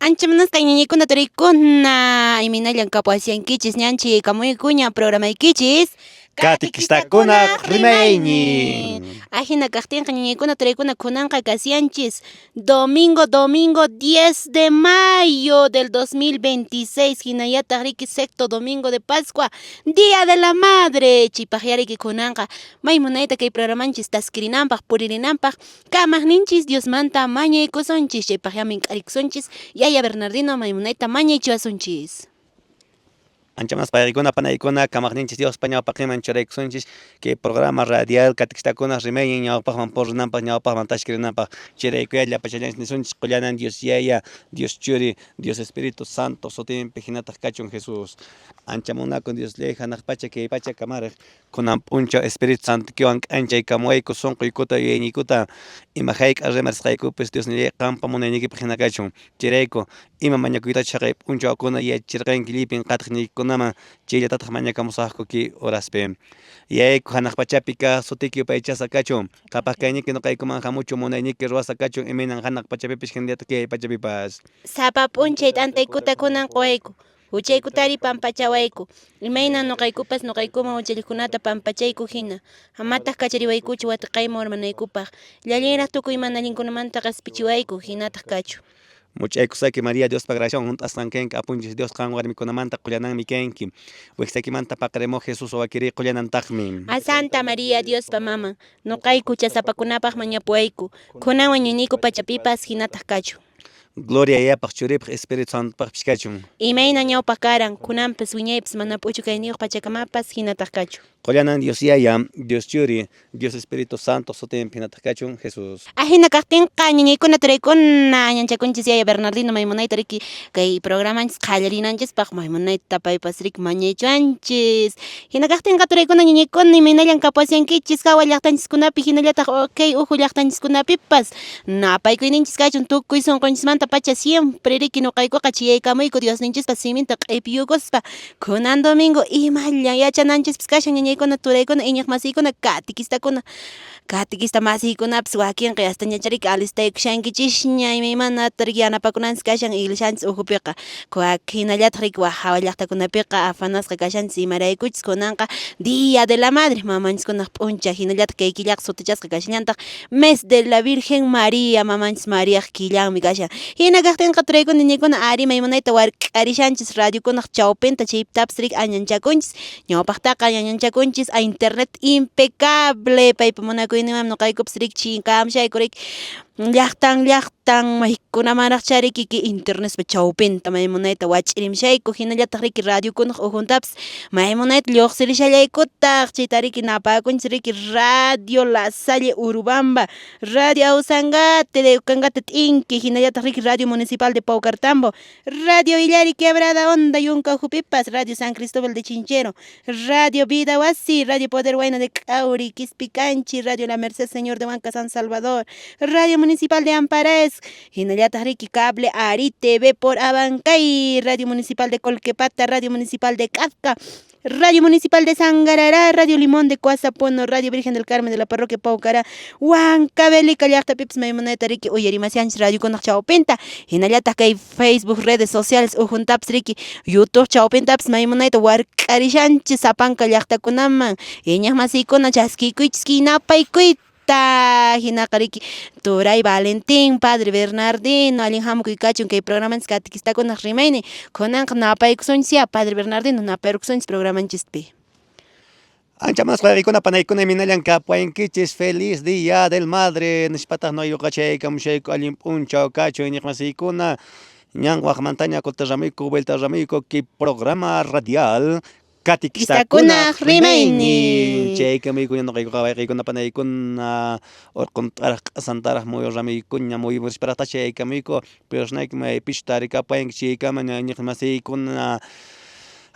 Anchamanas kayñañaykuna turaykuna iminallañ kapasiankichis ñanchi kamuykuña programaykichis Catequistakunaq rimayni. Ajina kaqtinqa ñañaykuna turaykuna kunanqa kasianchis domingo 10 de mayo del 2026 hinallataq riki sexto domingo de Pascua Día de la Madre chaypaqyariki kunanqa may munayta kay programanchis taskirinanpaq puririnanpaq kamaqninchis Diosmanta mañaykusunchis chaypaqyami k'arikusunchis Yaya Bernardino may munayta mañaychiwasunchis. Anchamanas payqikuna panaykuna kamaqninchis Dios ñawpaqiman churaykusunchis que programa radial catequistakunaq rimayni ñawpaqman purinanpaq ñawpaqman tashkirinanpaq chiraykuya llapachallanchis nisunchis qullanan Dios Yaya, Dios Churi, Dios Espíritu Santo sutinpi hinataq kachun Jesús. Ancha munakun Dios ley hanaq pacha kay pacha kamaraq kunan puncho Espíritu Santo kiwan k'anchay kamuayku sunquykuta yuyayniykuta ima hayk'a rimarisqaykupis Dios ley qampa munayniykipaq hina kachun chirayku ima mañakuytachu haqay p'unchawkuna yachachirqanki llipin qatqniykikunaman chayllatataq mañakamusaqku ki horaspi yayku hanaq pachapi kaq sutiki yupaychasqa kachun qhapaq kayniki ñuqaykuman hamuchu munayniki ruwasqa kachun imaynan hanaq pachapipish hinallataq kay pachapipas Sapa p'unchay t'antaykuta kunan quwayku huchaykutari pampachawayku imayna nuqaykupas nuqaykuman uchallikunata pampachayku hina amataq kachariwaykuchu watiqayman urmanaykupaq llalliraq tukuy mana allinkunamanta qaspichiwayku hinataq kachu. Much'aykusaki María Diospa graciawan hunt'asqan kanki apunchis Dios qan warmikunamanta qullananmi kanki wiqsaykimanta paqarimuq Jesús wawakiri qullanantaqmi. A Santa María Diospa maman nuqayku chasapakunapaq mañapuwayku kunan wañuniyku pachapipas hinataq kachu. Gloria yapaq churipaq Espíritu Santopaq kachun. Imayna ñawpaq karan kunanpas wiñaypas mana p'uchu kayniyuq pachakamapas hinataq kachu. Qullanan Dios Yaya, Dios Churi, Dios Espíritu Santo sutinpi hinataq kachun Jesús. Ajina kaqtinqa ñañaykuna turaykuna ñanchakunchis Yaya Bernardino maymunayta riki kay programanchis qallarinanchispaq maymunayta paypas riki mañaychuanchis hina kaqtinqa turaykuna ñañaykuna imaynallan kapasiankichis hawa llaqtanchiskunapi hinallataq kay uju llaqtanchiskunapipas napaykuyninchis kachun tukuy sunqunchismanta pacha siempre riki nuqaykuqa chiyaykamuyku Diosninchispa siminta q'ipiyukuspa kunan domingo imallan yachananchispis kashan ñañaykuna turaykuna iñaq masiykuna catequista masiykunapas wakinqa hasta ñachariki alistaykushankichisña imaymanata riki yanapakunanchis kashan iglesianchis ujupiqa hinallataq riki wahawa llaqtakunapiqa afanasqa kashanchis imaraykuchis kunanqa Día de la Madre mamanchikkunaq p'uncha hinallataq kay killaqa sutichasqa kashañantaq mes de la Virgen María mamanchis Mariaqa killanmi kashan hina kaqtinqa turaykuna ñaykuna ari maymunayta wark'arishanchis radiokunaq chawpinta chaypitapas riki añanchakunchis ñawpaqtaqa añanchakunchis a internet impecable paypa munakuyninman nuqaykupas riki chinkamshayku riki llaqtan maykunamanraq chariki internetpa chawpinta maymunayta wach'rimshayku hinallataq riki radiokunaq ujuntapas maymunayta lluqsirishallaykutaq chayta riki napakunchis riki Radio La Salle Urubamba, Radio Ausangate de Ucangata t'inki hinallataq riki Radio Municipal de Paucartambo, Radio Illari Quebrada Honda Yunca Ujupipas, Radio San Cristóbal de Chinchero, Radio Vida Huasi, Radio Poder Huayna de Cauri, Quispicanchi, Radio La Merced Señor de Huanca San Salvador, Radio Municipal de Ampares, hinallataq riki Cable Ari TV por Abancay, Radio Municipal de Colquepata, Radio Municipal de Cazca, Radio Municipal de Sangarará, Radio Limón de Coazapono, Radio Virgen del Carmen de la Parroquia Paucará, Huancavelica llaqtapipas maymunayta riki uyarimasyanchis radiokunaq chawpinta hinallataq kay Facebook redes sociales ujuntapas riki YouTube chawpintapas maymunayta wark'arishanchis sapanka llaqtakunaman iñaq masiykuna chaskikuychis kinapaykuyta hinaqa riki Turay Valentín, Padre Bernardino allin hamukuy kachun kay programanchis catequistakunaq rimayni kunanqa napaykusunchis Padre Bernardino napayrukusunchis programanchисpi. Ancha más qhariykuna panaykuna iminallan kapuankichis feliz Día del Madre nishpataq noyuqachaykamushayku allin p'unchaw kachun iñaq masiykuna ñan waqmantaña kuta ramayku vuelta ramayku ki programa radial Catequistakunaq rimayni chaykamuykuña nuqaykuqa wayqiykuna panaykuna urquntaraq q'asantaraq muyu ramaykuña muyu murisparaqta chaykamuyku pirsnayki maypish tarikapuanki chaykama ña iñaq masiykuna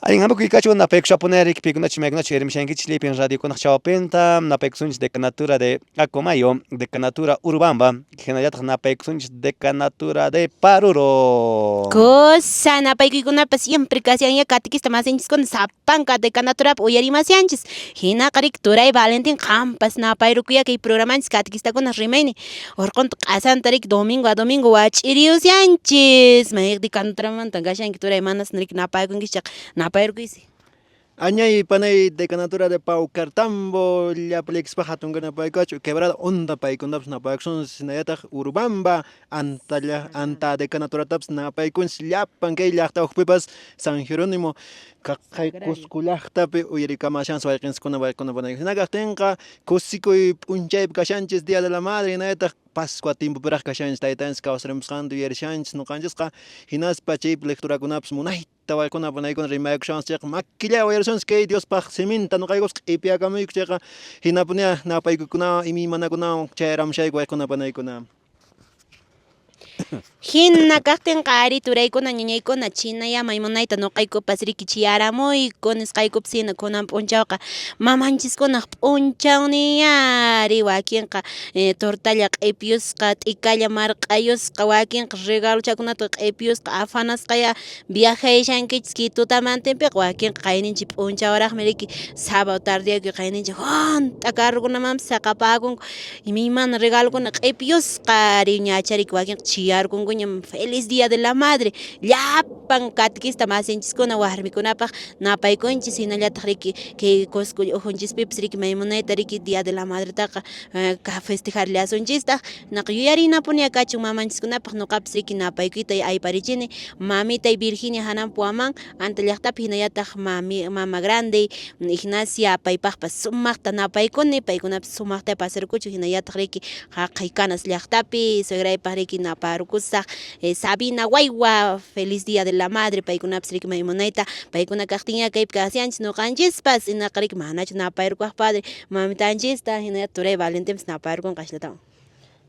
Allinhambu kuykachu napayku shapunarik pikunachu maykunachu rimshankichik lipin radiokunaq chawapinta napaykusunchik Decanatura de Acomayo, Decanatura Urubamba, hinallataq napaykusunchik Decanatura de Paruro. Cosa napaykuykuna siempre kasyanlla catequista masinchiskuna sapanka Decanaturapa uyarimasyanchis. Hinaqarik Turay Valentin qampas napayrukuya kay programanchis catequistakuna rimayni. Urqunta q'asantarik domingo a domingo wach'iriyusyanchis. Mayq Decanaturmanta kashanki Turay manasnarik napaykunkichaq napayrukuisi. Añay panay Decanatura de Paucartambo llaplexpa hatungana paykachu quebrada onda paykuntapas napaykusun sinayataq Urubamba anta Decanaturatapis napaykunchis llapan kay llaqta ukpipas San Jerónimo kay Cusco llaqtapi uyarikamashans wayqinchikuna waykuna hinakaqtinqa kusikuy p'unchaypi kashanchis Día de la Madre hinayataq Pascua tiempopiraq kashanchis taytanchis kawsarimusqanta uyarishanchis ñuqanchikqa hinaspa chaypi lecturakunapas munayta waykuna panaykuna rimaykushanchis chayqa maquilla uyarisunchis kay Diospaq siminta ñuqaykus q'ipiyakamuyku chayqa hinapunia napaykukunawan imanakunawan chayaramushayku waykuna panaykuna. Hina kaqtinqa ari turaykuna ñañaykuna chinaya maymunayta nuqaykupas rikichiyaramuykun nisqaykupas hina kunan p'unchawqa mamanchikkunaq p'unchawniyari wakinqa tortalla q'ipiyusqa t'ikalla marq'ayusqa wakinqa regaluchakunata q'ipiyusqa afanasqaya viajayshankichis Quitutamantinpiqa wakinqa qayninchik p'unchawaraqmi riki sábado tardeyaki qayninchik junta carrukunamanpas saqapakunku imaymana regalokuna q'ipiyusqari ñacharik wakinqa chiyarkunku feliz Día de la Madre llapan catequista masinchiskuna warmikunapaq napaykunchis hinallataq riki kay Cusco ujunchispipas riki maymunayta riki Día de la Madretaqa festejarllasunchistaq naqa yuyarinapunia kachun mamanchikkunapaq ñuqapas riki napaykuyta ayparichini mamitay Virginia Hanampuaman anta llaqtapi hinallataq mama grande Ignacia paypaqpas sumaqta napaykuni paykunapas sumaqta pasarkuchun hinallataq riki haqay Canas llaqtapi suegraypaq riki naparukusaq Sabina waywa feliz Día de la Madre paykunapas riki maymunayta paykuna kaqtinña kaypi kasyanchis ñuqanchispas hinaqa riki manachu napayrukuq padre mamitanchista hinallataq Turay Valentinpas napayrukunqa ashtatawan.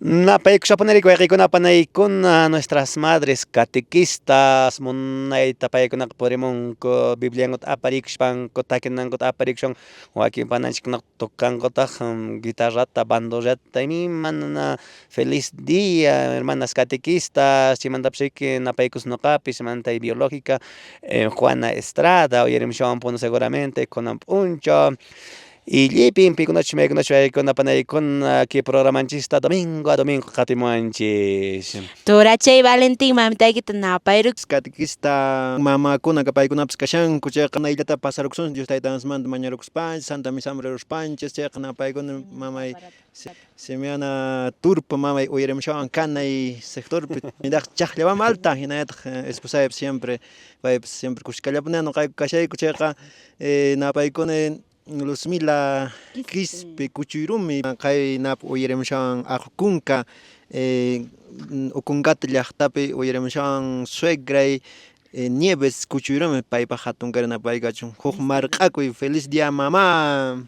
Napaykushapunarik wayqikuna panaykuna nuestras madres catequistas munayta paykunaqa purimunku Bibliankota aparikushpanku takinankuta aparikushpan wakin pananchikkunaq tukankutaq guitarrata, bandurrata imana feliz día hermanas catequistas chaymantapish riki napaykus ñuqapis imantay biológica Juana Estrada uyarimushawanpuna seguramente kunan p'unchaw y llipin pikunachu maykunachu waykuna panaykuna kay programanchista domingo a domingo qatimunchis. Turachay Valentin mamitaykita napayrukus Catequista mamakuna paykunapas kashanku chayqa nayllata pasarukusunchis Dios taytansmanta mañarukuspanchis Santa Misaman reuruspanchis chayqa napaykuna mamay Simeona Turpa mamay uyarimushawan kanay sectorpi nidaq chaqllawan alta hinallataq esposaypis siempre paypis siempre kushkallapunia ñuqayku kashayku chayqa napaykuna Luzmila Quispe Kuchuyrumi kay nap uyarimushawan aqukunka Ucuncata llaqtapi uyarimushawan suegray Nieves Kuchuyrumi paypaq hatunkari napaykachu huk marq'akuy feliz día mamá.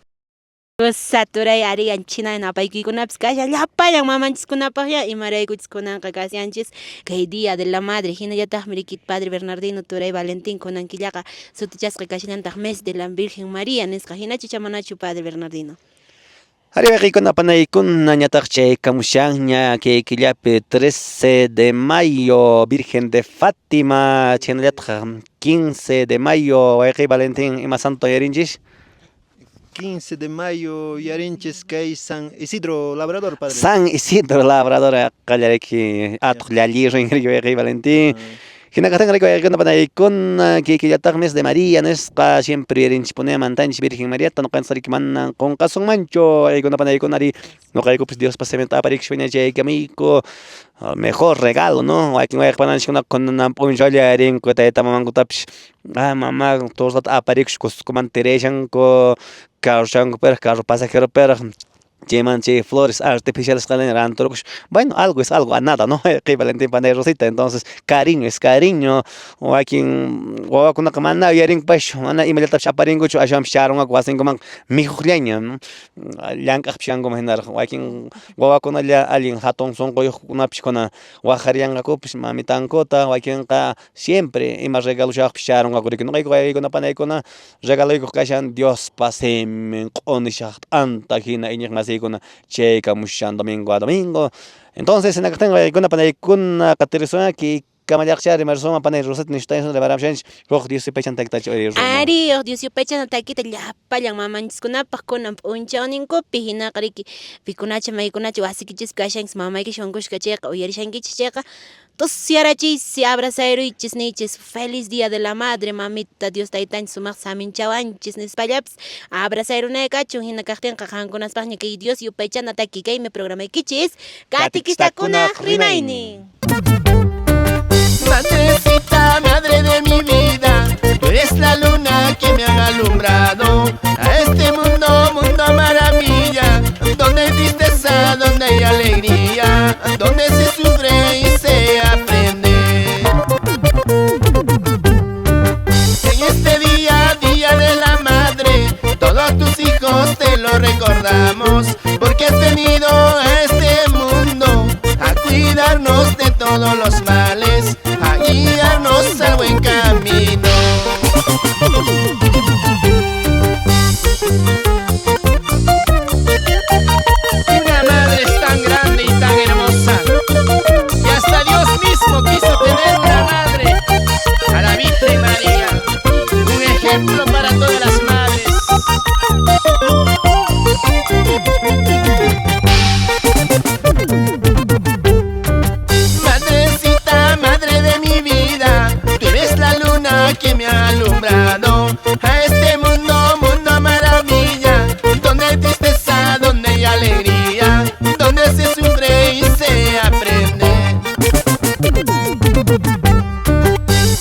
Saturay ari anchina napaykuykunapas kasha llapayan mamanchikkunapaqya imaraykuchis kunanqa kasyanchis kay Día de la Madre hinallataqmi riki Padre Bernardino Turay Valentin kunankillaqa sutichasqa kashallantaq mes de la Virgen María nisqa hinachu chamanachu Padre Bernardino. Ari wayqikuna panaykuna ñataq chaykamushanña kay killapi 13 de mayo Virgen de Fátima chaynallataq 15 de mayo wayqiy Valentin ima santo yarinchis 15 de mayo yarinchis kay San Isidro Labrador padre. San Isidro Labrador qallariki atuq llallirrin wayqiy Valentin hinakaqtinqa riki wayqikuna panaykuna kay killataq mes de María nisqa siempre yarinchikpuni mantanchik Virgen Mariata ñuqanchik riki mana qunqasunmanchu waykikuna panaykunari ñuqaykupis Diospa sementa aparikushpaña chaykamuyku mejor regalo no wakin wayqa pananchikkunaqa kunan p'unchawlla yarinku tayta mamankutapish mamá tortata aparikush Cuscomanta tirishanku carro pasajero peraq Cheman che flores artificiales bueno, algo es algo, a nada, ¿no? Equivalente para Rosita, entonces cariño es cariño. O aquí o con una manda y erin pues ana inmediata chaparingo chu asham sharon ak wasin como mi juliaña, ¿no? Llanca pshango menar o aquí o con allá alguien hatón son goyo una psicona guajarianga copis mamitan cota o aquí siempre y más regalo ya psharon ak no hay con panay con regalo y kashan Dios pase men onishat anta hina iñak masi con checa mushan domingo a domingo. Entonces en la que tengo con panay con caterizona que Kamayaksha Rimarsoma Panay Roset Nishtain de Baramshan, Rock Dios Pechan Tactach. Ari, Dios yo pechan ataquita ya palang mamanchis kunapah kunam unchanin ko pihina kariki pikunacha maikunacha wasikichis kashangs mamay kishongush kacheqa uyarishankichis cheqa tos siarachis si abrazaeruichis nichis feliz día de la madre mamita Dios taitan sumaq saminchawanchis nispallaps abrazaerunaykachu hina kaqtinqa qankunaspaqña kay Dios yo pechan ataqui kaymi programaykichis katikistakuna rimaynin. Madrecita, madre de mi vida, tú eres la luna que me ha alumbrado a este mundo, mundo maravilla, donde hay tristeza, donde hay alegría, donde se sufre y se aprende. En este día, día de la madre, todos tus hijos te lo recordamos, porque has venido a este mundo a cuidarnos de todos los males, a guiarnos al buen camino. Una madre es tan grande y tan hermosa, que hasta Dios mismo quiso tener una madre, a la Virgen María, un ejemplo para todas las madres. Madrecita, madre de mi vida, tú eres la luna que me ha alumbrado a este mundo, mundo maravilla, donde hay tristeza, donde hay alegría, donde se sufre y se aprende.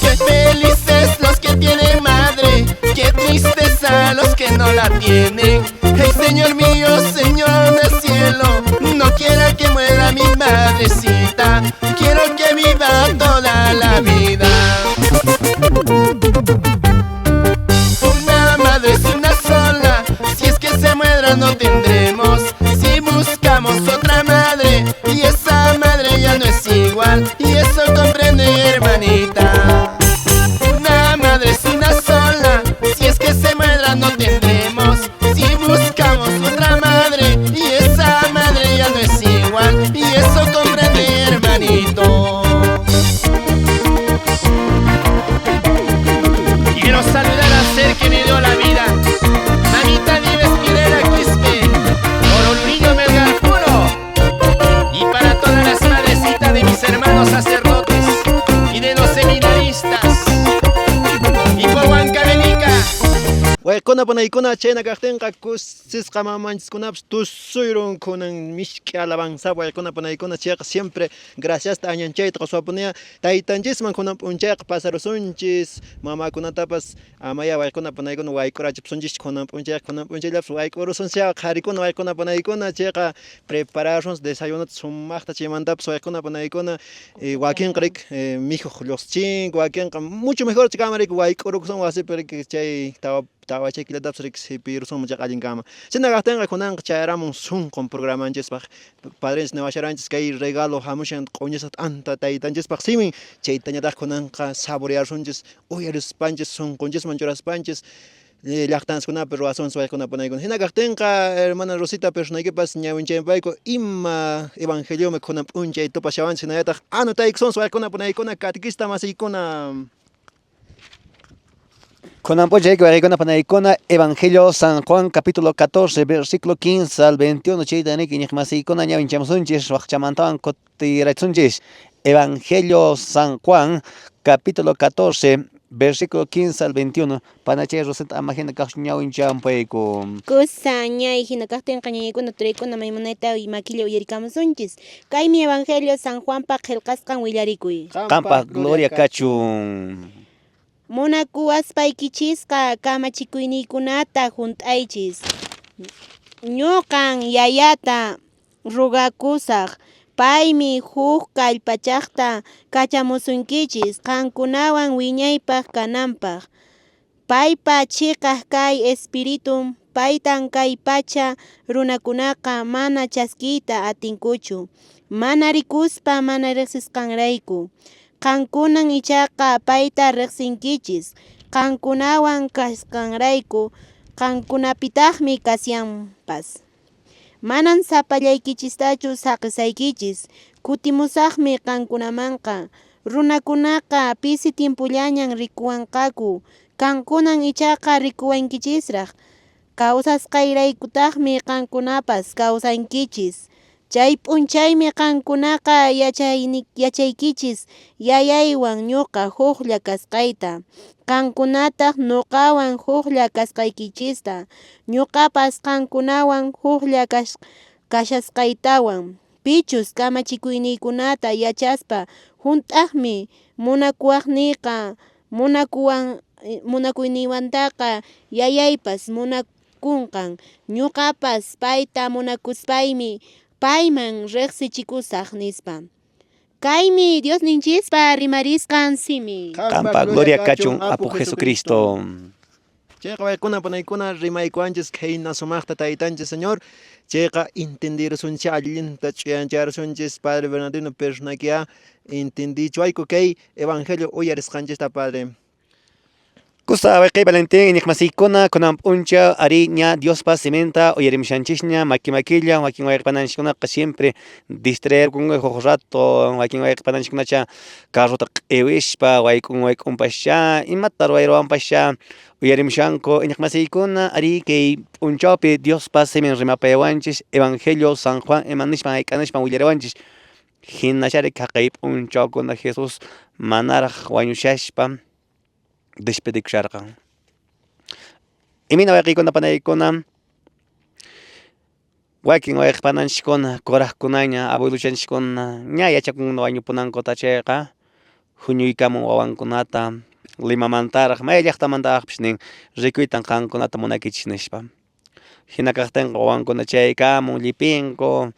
Qué felices los que tienen madre, qué tristeza los que no la tienen. Hey, Señor mío, Señor del cielo, no quiera que muera mi madrecita, quiero que viva toda la vida. Una madre es una sola, si es que se muera no tendremos. Si buscamos otra madre, y esa madre ya no es igual, y eso comprende, hermanita. Una madre es una sola, si es que se muera no tendremos. Si buscamos otra madre, y esa madre ya no es igual, y eso comprende, hermanito. Quiero saludar al ser que me dio la vida, mamita Nieves Pineda Quispe, Oroluriño Melgar Puro, y para todas las madrecitas de mis hermanos sacerdotes y de los seminaristas, y por Huancabenica. Waykuna panaykuna chayna kaqtinqa kusisqa mamanchikkunapas tusuyron kunan mishki alabanza waykuna panaykuna chayqa siempre gracias añanchayta quswapunaya taytanchisman kunan p'unchayqa pasarusunchis mamakunatapas amaya waykuna panaykuna waykurachipsunchis kunan p'unchayllapas wayk'urusunchis qharikuna waykuna panaykuna chayqa prepararons desayunata sumaqta chaymantapas waykuna panaykuna wakinqa rik mijuq lluschink wakinqa mucho mejor chaykaman rik wayk'urukusun wasipi rik chay tawa chaykilatapis rik sipirusum chaqallin kama chayna kaqtinqa kunanqa chayaramun sunqun programanchispaq padrinchis niwasharanchis kay regalo hamushan q'uñisaq t'anta taytanchispaq simin chaytañataq kunanqa saborearsunchis uyarispanchis sunqunchisman churaspanchis llaqtanskunapi ruwasunchis waykunapunaykuna hina kaqtinqa hermana Rosita personaykipas ñawinchaypayku ima evangeliomi kunan p'unchay tupashawanchis hinallataq anotaykusunchis waykunapunaykuna katikista masiykuna. Con Ampoche, que Evangelio San Juan, capítulo 14, versículo 15 al 21, Chaydanik, y Nihmasi, con Aña Vinchamusunchis, Wachchamantawan, Cotirachunchis. Evangelio San Juan, capítulo 14, versículo 15 al 21. Panache Roset Amagina Kashña Vinchampaico. Kusaña y Hinakakten Cañaicuna Trecuna Maimoneta y Maquillo y Ericamasunchis. Caimi Evangelio San Juan Pajelcascan Willaricui. Campa Gloria Cachum. Monacuas paikichisqa kamachikuynikunata junt'aychis. ñuqan yayata rugakusaq paymi huk kallpachaqta kachamusunkichis qankunawan wiñaypaq kananpaq. Paypa chiqaq kay espiritum paytan kay pacha runakunaqa mana chaskiyta atinkuchu, mana rikuspa mana riqsisqanrayku. Qankunan ichaqa payta riqsinkichis, qankunawan kasqanrayku, qankunapitaqmi kasyanpas. Manan sapallaykichistachu saqisaykichis, kutimusaqmi qankunamanqa. Runakunaqa pisi timpullañan rikuwanqaku, qankunan ichaqa rikuwankichisraq. Kawsasqayraykutaqmi qankunapas kawsankichis. Chay p'unchaymi qankunaqa yachaykichis yayaywan ñuqa huklla kasqayta, qankunataq ñuqawan huklla kasqaykichista, ñuqapas qankunawan huklla kashasqaytawan. Pichus kamachikuyniykunata yachaspa junt'aqmi munakuwaqniyqa munakuyniywantaqa yayaypas munakunqan, ñuqapas payta munakuspaymi payman riqsichikusaq nispa. Kaymi Diosninchispa rimarisqan simi. Qampa gloria kachun Apu Jesucristo. Chayqa waykuna panaykuna rimaykuanchis khayna sumaqta taytanchis Señor. Chayqa entendersunchis allinta ch'uyancharsunchis Padre Bernardino Persnakia entendichuayku kay evangelio uyarisqanchista Padre. Kusa waqay Valentín inikmasikuna kunan p'uncha ari ña Diospa simenta uyarimshanchishña makimakilla wakin wayqpananchikkunaqa siempre distraerkunqa huk rato wakin wayqpananchikkunacha carrota q'iwishpa wayk'unpascha imata ruwayruwanpascha uyarimshanku inikmasiykuna ari kay p'unchawpi Diospa simin rimapayawanchis Evangelio San Juan imanishpan hayk'anishpan willarawanchis hinachari kaqay p'unchawkuna Jesus manaraq wañushashpa despedikusharqa. Imina wayqiykuna panaykuna wakin wayqpananchikkuna kuraqkunaña abueluchanchikkuna ña yachakuna wañupunankota chayqa huñuykamun wawankunata Limamantaraq may llaqtamantaqpish nin rikuytan qankunata munakichis nishpa. Hina kaqtinqa wawankuna chaykamun llipinku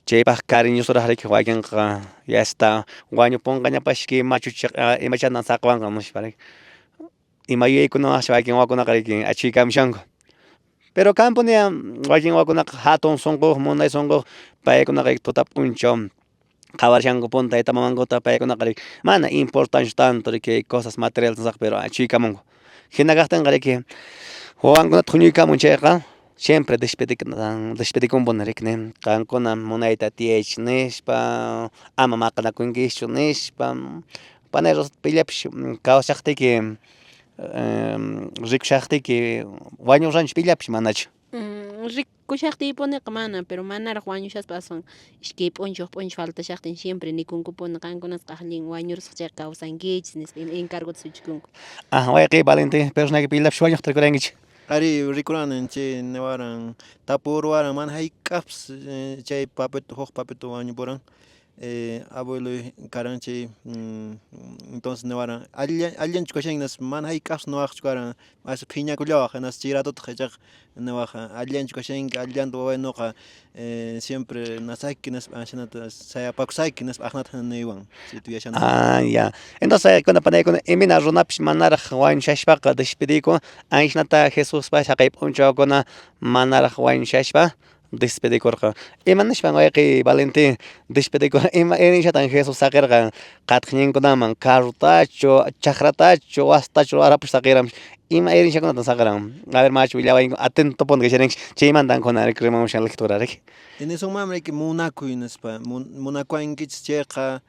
chaypaq cariñosuraq riki wakinqa ya está wañupunqañapashki imachana saqwanqa nishpa ima yuyaykunawanshi wakin wawakunaqa riki achiykamushanku. Pero kampuni wakin wawakunaqa hatun sunquq munay sunquq paykunaqa tuta p'unchaw qawarishanku punta taytamamankuta paykunaqa mana importancia tanto riki cosas materiales pero achiykamunku. Hina kaqtinqa riki wawankunata huñuykamun chayqa siempre despedikunpuni rikni qankuna munayta tiyaychik nishpa ama maqanakunkischu nishpa panay pillapish kawsaqtiki rikushaqtiki wañurranchik pillapish manachu. Rikushaqtiypuniqa mana, pero manaraq wañushaspa aswan ishkay p'unchuq faltashaqtin siempre nikunkupuni qankunasqa allin wañurisqa chay kawsankichis nispa encargota suchikunku. Wayqiy Valentín personaje pillapish wañuqta rikurankichik. Ari rikuranin chay niwaran tapurwaran mana hayk'apis chay papito huk papito wañupuran abuelo karan chay entonces niwaran allinchik kashanñas mana hayk'apis niwaqchu karan ashta phiñakullawaq hinas chay ratutaq qhichaq niwaq allinchik kashanki allanta wawaynuqa siempre nasaki nispa ashanata sayapakusayki nispa aqnata niwan chay tuyashana. Ya. Entonces kuna panaykuna imina runapish manaraq wañushashpaqa despediyku ayshnata Jesuspa haqay p'unchawkuna manaraq wañushashpa despedikurqa. Imanishpan wayqiy Valentín despedikurqa ima irinshatan Jesus saqirqa qatqñinkunaman carrotachu chaqratachu wastachu arapush saqiranmish ima irinshakunata saqiran. A ver machu willawayku atento puni kasharinkish chaymantankuna rimamushan lectura riki. En eso mamriki munakuy nispa munakuankichis chayqa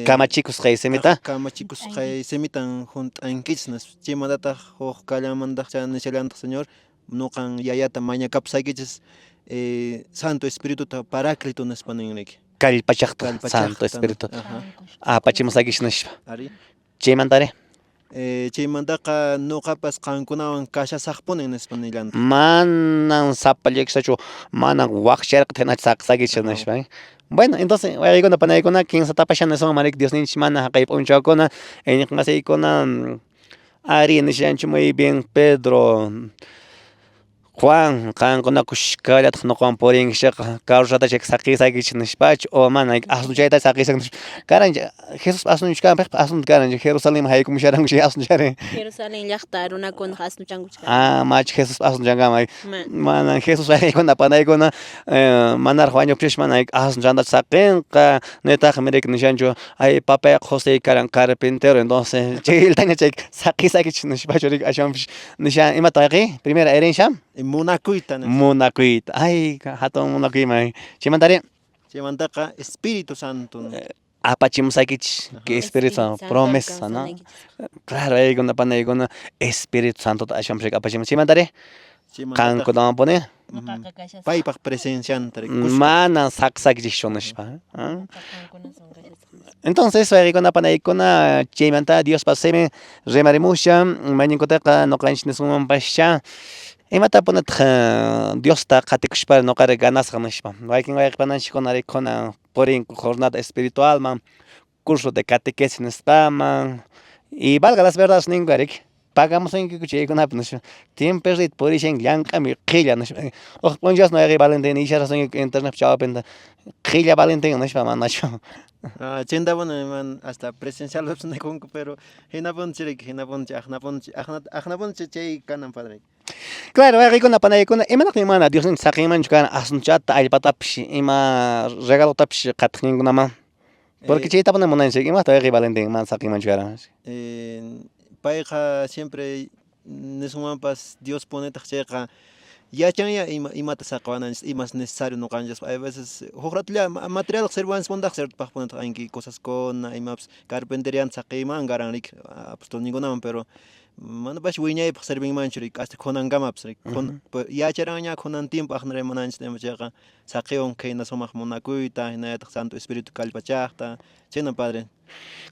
Kamachikusqay simita. Kamachikusqay simitan junt'ankichis nispa chaymantataq huk kallamantaq nishalantaq Señor nuqan yayata mañakapusaykichis Santo Espirituta Paráclito nispa ninriki. Kallpachaqta Santo Espíritu apachimusaykish nishpa. Ari Chaymantari chaymantaqa nuqapas qankunawan kashasaqpuni nispa nillanta. manan sapallaykisachu manan waqsharqa hinacha saqsakichu nishpa. Bueno, entonces wayqikuna panaykuna kinsata pashanaswan marik Diosninchik mana haqay p'unchaykuna iñiqmasiykuna ari nishanchu muy bien Pedro Juan, kankunakush kallat noqon purinchik carrushata chik saqisakich nishpach o mana asnuchayta saqisak nish karancha Jesus asnuchkanpik asnut karancha Jerusalén haykumusharankushi asnuchari Jerusalén llaqta runakunaq asnuchankuchkan. mach Jesus asnuchankama Man. mana Jesus haykuna panaykuna manar wañuptish mana asnuchanta saqinqa netaq mirik nishanchu ay papay José karan carpintero entonces chayiltaña chay saqisakich nishpachurik ashawanpish nishan imata qayqi primera herencia Munakuyta Munakuyta. Ay, hatun munakuyman. Chimantari Chimantaqa Espíritu Santo. apachimusakich que Espíritu Santo Santo promesa, ¿no? alcanzanaykichis. Claro, aykuna panaykuna Espíritu Santo ashamushik apachimus. Chimantari kankunawan pone Nuqaqa kashas. paypaq presencianta mana saqsakichik shunishpa. Qankuna son kashas. Entonces, aykuna panaykuna chaymanta Dios paseme remarimusha mañinkutaqa noqanchik nismunman pasha imata punataq Diosta qatikushpa noqari ganasqa nishpa. Waykin wayqipananshikunarikkuna purinku jornada espiritualman, curso de catequesis nisqaman y valga las verdades ninkarik pagamusunkiku chaykunapi nish tiemperrit purishan llank'ami qilla nishpa. Punchas noyaqi Valentin isharasunkiku internet chawapinta qilla Valentin nishpa manachu. Chindawan man hasta presencial nikunku pero hinapunchik aqnapunchik chay kanan padre. Claro, waykikuna panaykuna imanaqmi mana Diosninchik saqimanchu kana asnuchata allpatapish ima regalotapish qatiq ninkunaman. Porque chaytapuna munanchik imata wayqi Valentin mana saqimanchu kara. Payqa siempre nismanpas Dios ponetaq chayqa yachanya imata saqwananchis imas necesario noqanchis a veces huqratilla material sirwanspondaq ciertopaq ponetaq anki cosaskuna imapas carpinterianta saqiman garanrik apostol ninkunaman pero manapash wiñaypaq servinmanchurik hasta kunankamapas rik yacharanña kunan tiempo aqnarimananchis nema chayqa saqiwan khayna sumaq munakuyta hinallataq Santo Espíritu kallpachaqta chayna padre.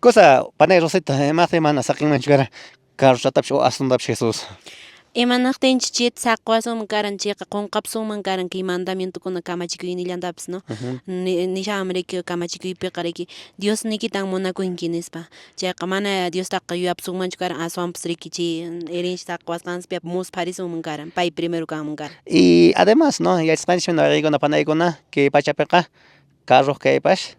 Cosa panay Rosita imaqti mana saqinmanchu kara carrushatapish o asnutapish Jesús. Imanaqtinchik chayta saqwasunman karan chayqa qunqapsunman karan kay mandamientukuna kamachikuynillantapas no nishamanriki kamachikuypiqa Dios nikitan munakunki nispa chayqa mana Diostaqa yuyapsunmanchu karan aswanpas riki chay herencia saqwasqanspiqa musparisunman karan pay primero kanman karan. Y además, ¿no? Yachqanchik waykikuna panaykuna que pachapiqa carro kaypash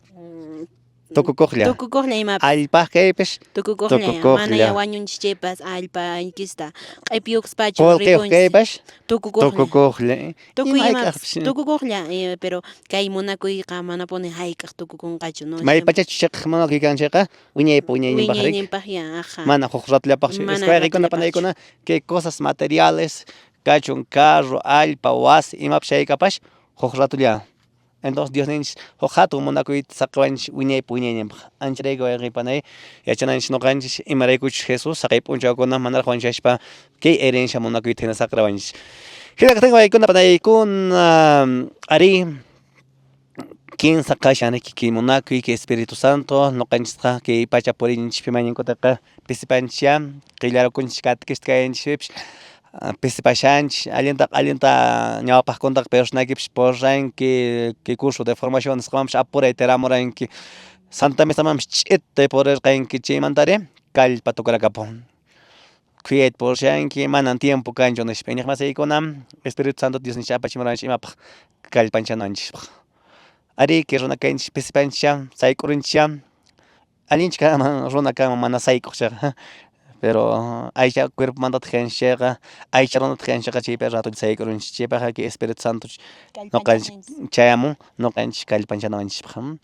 tukukuqlla. Tukukuqlla imapas. Allpaq kaypish Tukukuqlla mana ya wañunchik chaypas allpa aykista q'ipiyuqspachu qullqiq kaypash tukukuqlla. tukukuqlla. Tukuy Ima imapas hayk'aqpish. tukukuqlla pero kay munakuyqa mana puni hayk'aq tukukunqachu no. May pachachiq munakuykanchikqa wiñaypa wiñayninpaqrik. Wiñayninpaqya aja. Mana huk ratllapaqshi. Mana Waykikuna ratllapaqchu. panaykuna que cosas materiales kachun carro, allpa, wasi imapish haykapash huk ratulla. Entonces Dios ninchik huk hatun munakuyta saqwanchik wiñaypa wiñayninpaq. Anchirayku wayqiy panay yachananchik noqanchik imaraykuchus Jesús saqay p'unchawkuna manaraq wanchashpa kay herencia munakuyta hina saqrawanchik. Hinakaptin waykikuna panaykuna ari kinsa kashanriki kay munakuy kay Espíritu Santo noqanchikqa kay pacha purinchikpi mayninkutaqa pisipanchikya qillarakunchik catequista kayanchikpipish pisipashanchik allinta ñawpaqkuntaqa personaykipish porranki kay curso de formación nisqamanpish apuray tiramuranki Santa Misamanpish ch'itay purirqanki chaymantari kallpa tukurakapu kuyayta purishanki manan tiempo kanchu nishpa ñaq masiykuna Espíritu Santo Dios nish apachimuranchik imapaq kallpanchananchikpaq ari kay runa kanchik pisipanchikya sayk'urinchikya allinchik kanman runa kanman mana sayk'uqchikqa pero aycha cuerpomantata qanchikqa aycha runata qanchikqa chaypi ratulla sayk'urinchik chaypaqa kay Espíritu Santo noqanchik chayamun noqanchik kallpanchanawanchikpaq.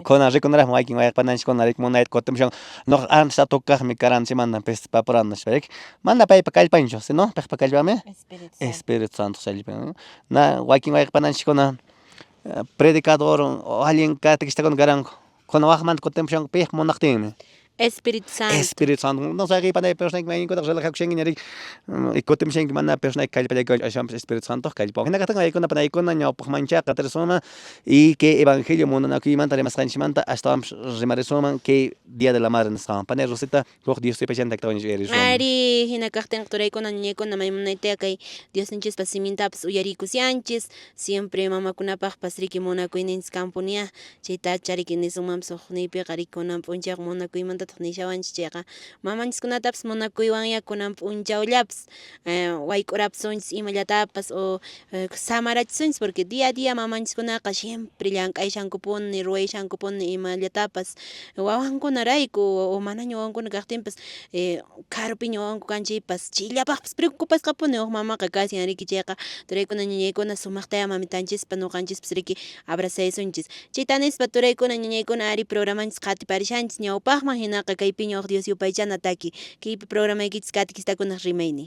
Kuna rikunaraqmi waykin wayqipananchinchikuna munayta kutimushan noqa antes tukaqmi karanchik mana pisipapurana nishparik mana paypa kallpanchu sino piqpa kallpami Espíritu Santo kallpan na waykin wayqipananchikuna predicador o alguien catequistakuna karanku kuna waqmanta kutimushanqa piq munaqtinmi Espíritu Santo. Espíritu Santo no saqi panay personayki mayninkutaq relajakushankiñarik kutimshanki mana personayki kallpallaykunchik ashawanpish Espíritu Santo kallpawan hinakataq waykuna panaykuna ñawpaq manchaqa tirisuma y kay evangelio munanakuymanta rimasqanchikmanta ashtawanpish rimarisuman kay Día de la Madre nisqawan panay Rosita huk Diosipachanta ktawanish uyarisuman. Ari hinakaqtin turaykuna ñañaykuna maymunayta kay Diosninchikpas simintapas uyarikusyanchis siempre mamakunapaqpas riki munakuyninchis kampuniya chayta chariki nishumanpas hukniypiqa rikunan p'unchaq munakuymanta imataq nishawanchis chayqa mamanchikkunatapas munakuywan kunan p'unchawllapas wayk'urapsunchis imallatapas o samarachissunchis porque dia a dia mamanchikkunaqa siempre llank'ayshankupuni ruwayshankupuni imallatapas wawankunarayku o manaña wawankuna kaqtinpas karupiña wawanku kanchikpas chillapaqpas preocupasqapuni uq mamaqa kashan riki chayqa turaykuna ñañaykuna sumaqta mamitanchikpa ñuqanchikpas riki abrazaysunchis chayta nispa turaykuna ñañaykuna ari programanchis qatiparishanchis ñawpaqman hinaqa kaypiña uq Dios yupaychana taki kaypi programaykichis katikishtakunaq rimayni.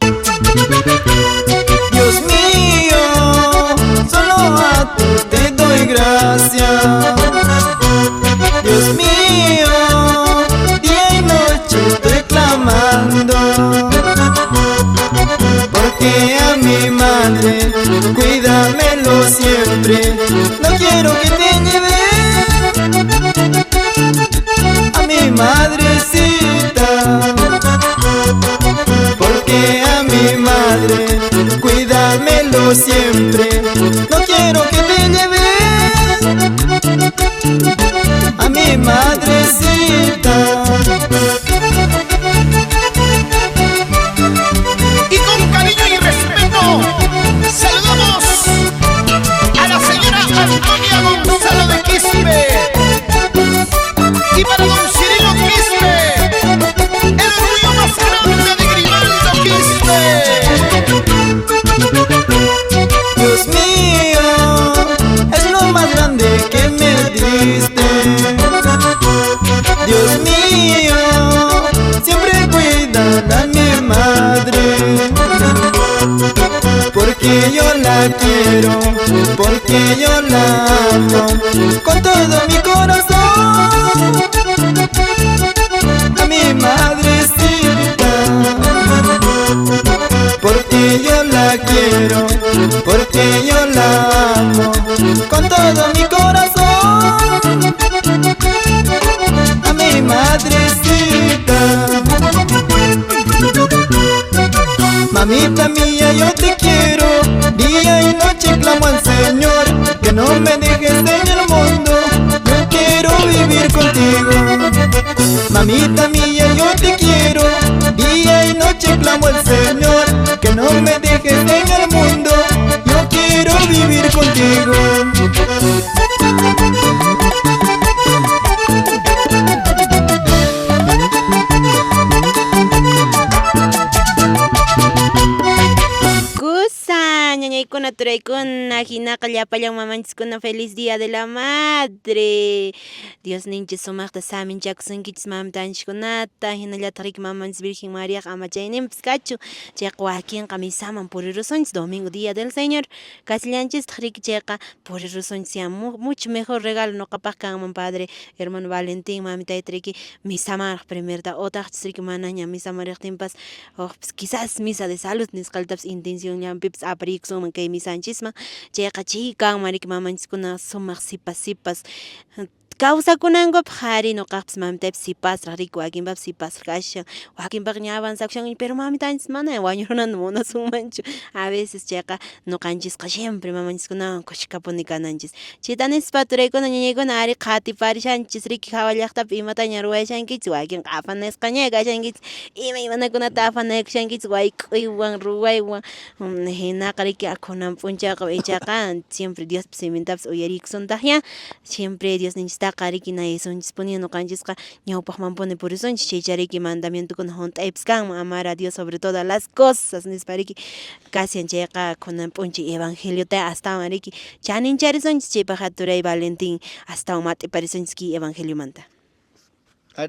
Dios mío, solo a ti te doy gracias. Dios mío, día y noche estoy clamando, porque a mi madre cuídamelo siempre. No quiero que te lleves a mi madrecita, porque a mi madre cuídamelo siempre. No quiero que te lleves a mi madrecita. Y con cariño y respeto saludamos a la señora Antonia Gonzalo de Quispe y para don Cirilo Quispe, el orgullo más grande de Grimaldo Quispe. Dios mío, es lo más grande que me diste. Dios mío, siempre cuida a mi madre, porque yo la quiero, porque yo la amo con todo mi corazón. A mi madrecita, porque yo la quiero, porque yo la amo con todo mi corazón. A mi madrecita. Mamita mía, yo te quiero, día y noche clamo al Señor, que no me dejes en el mundo, yo quiero vivir contigo. Mamita mía, yo te quiero, día y noche clamo al Señor, que no me dejes en el mundo, yo quiero vivir contigo. Ñañaykuna turaykuna hinaqa llapallan mamanchiskuna feliz día de la madre. Dios ninchis sumaqta saminchakusunkichis mamitanchikkunata hinallataq riki mamanchis Virgen Mariaqa ama chayninpas kachu chayqa wakinqa misaman purirusunchis domingo día del Señor kasillanchistaq riki chayqa purirusunchis ya mucho mejor regalo ñuqapaq kanman padre hermano Valentín mamitayta riki misamaraq primerta otaqchis riki manaña misamariqtinpas quizás misa de salud nisqaltapas intención llampipas aparikusunman kay misanchisman chayqa chaykanman riki mamanchiskuna sumaq sipas kawsakunankupak qhari ñuqapas mamitaypis sipasraq riki wakinpapas sipasraq kashan wakinpaq ña avanzakushan pero mamitanchis mana wañurunanta munasunmanchu a veces chayqa ñuqanchisqa siempre mamanchikunawan kushikapuni kananchis chayta nispa turaykuna ñañaykuna ari qatiparishanchis riki hawa llaqtapi imataña ruwashankichis wakinqa afanisqaña kashankichis imaymanakunata afanaykushankichis wayk'uywan ruwaywan hinaqa riki kunan p'unchawqa aychaqa siempre Diospas simintapas uyarikusuntaqña siempre Dios ninchis riki nayisunchis puni ñuqanchisqa ñawpaqmanpuni purisunchis chaycha riki mandamientukuna hunt'aypis kanman amar a Dios sobre todas las cosas nispa riki kasian chayqa kunan p'unchik evangeliota astawan riki chanincharisunchis chaypaqa turay Valentín astawan mat'iparisunchis ki evangeliomanta.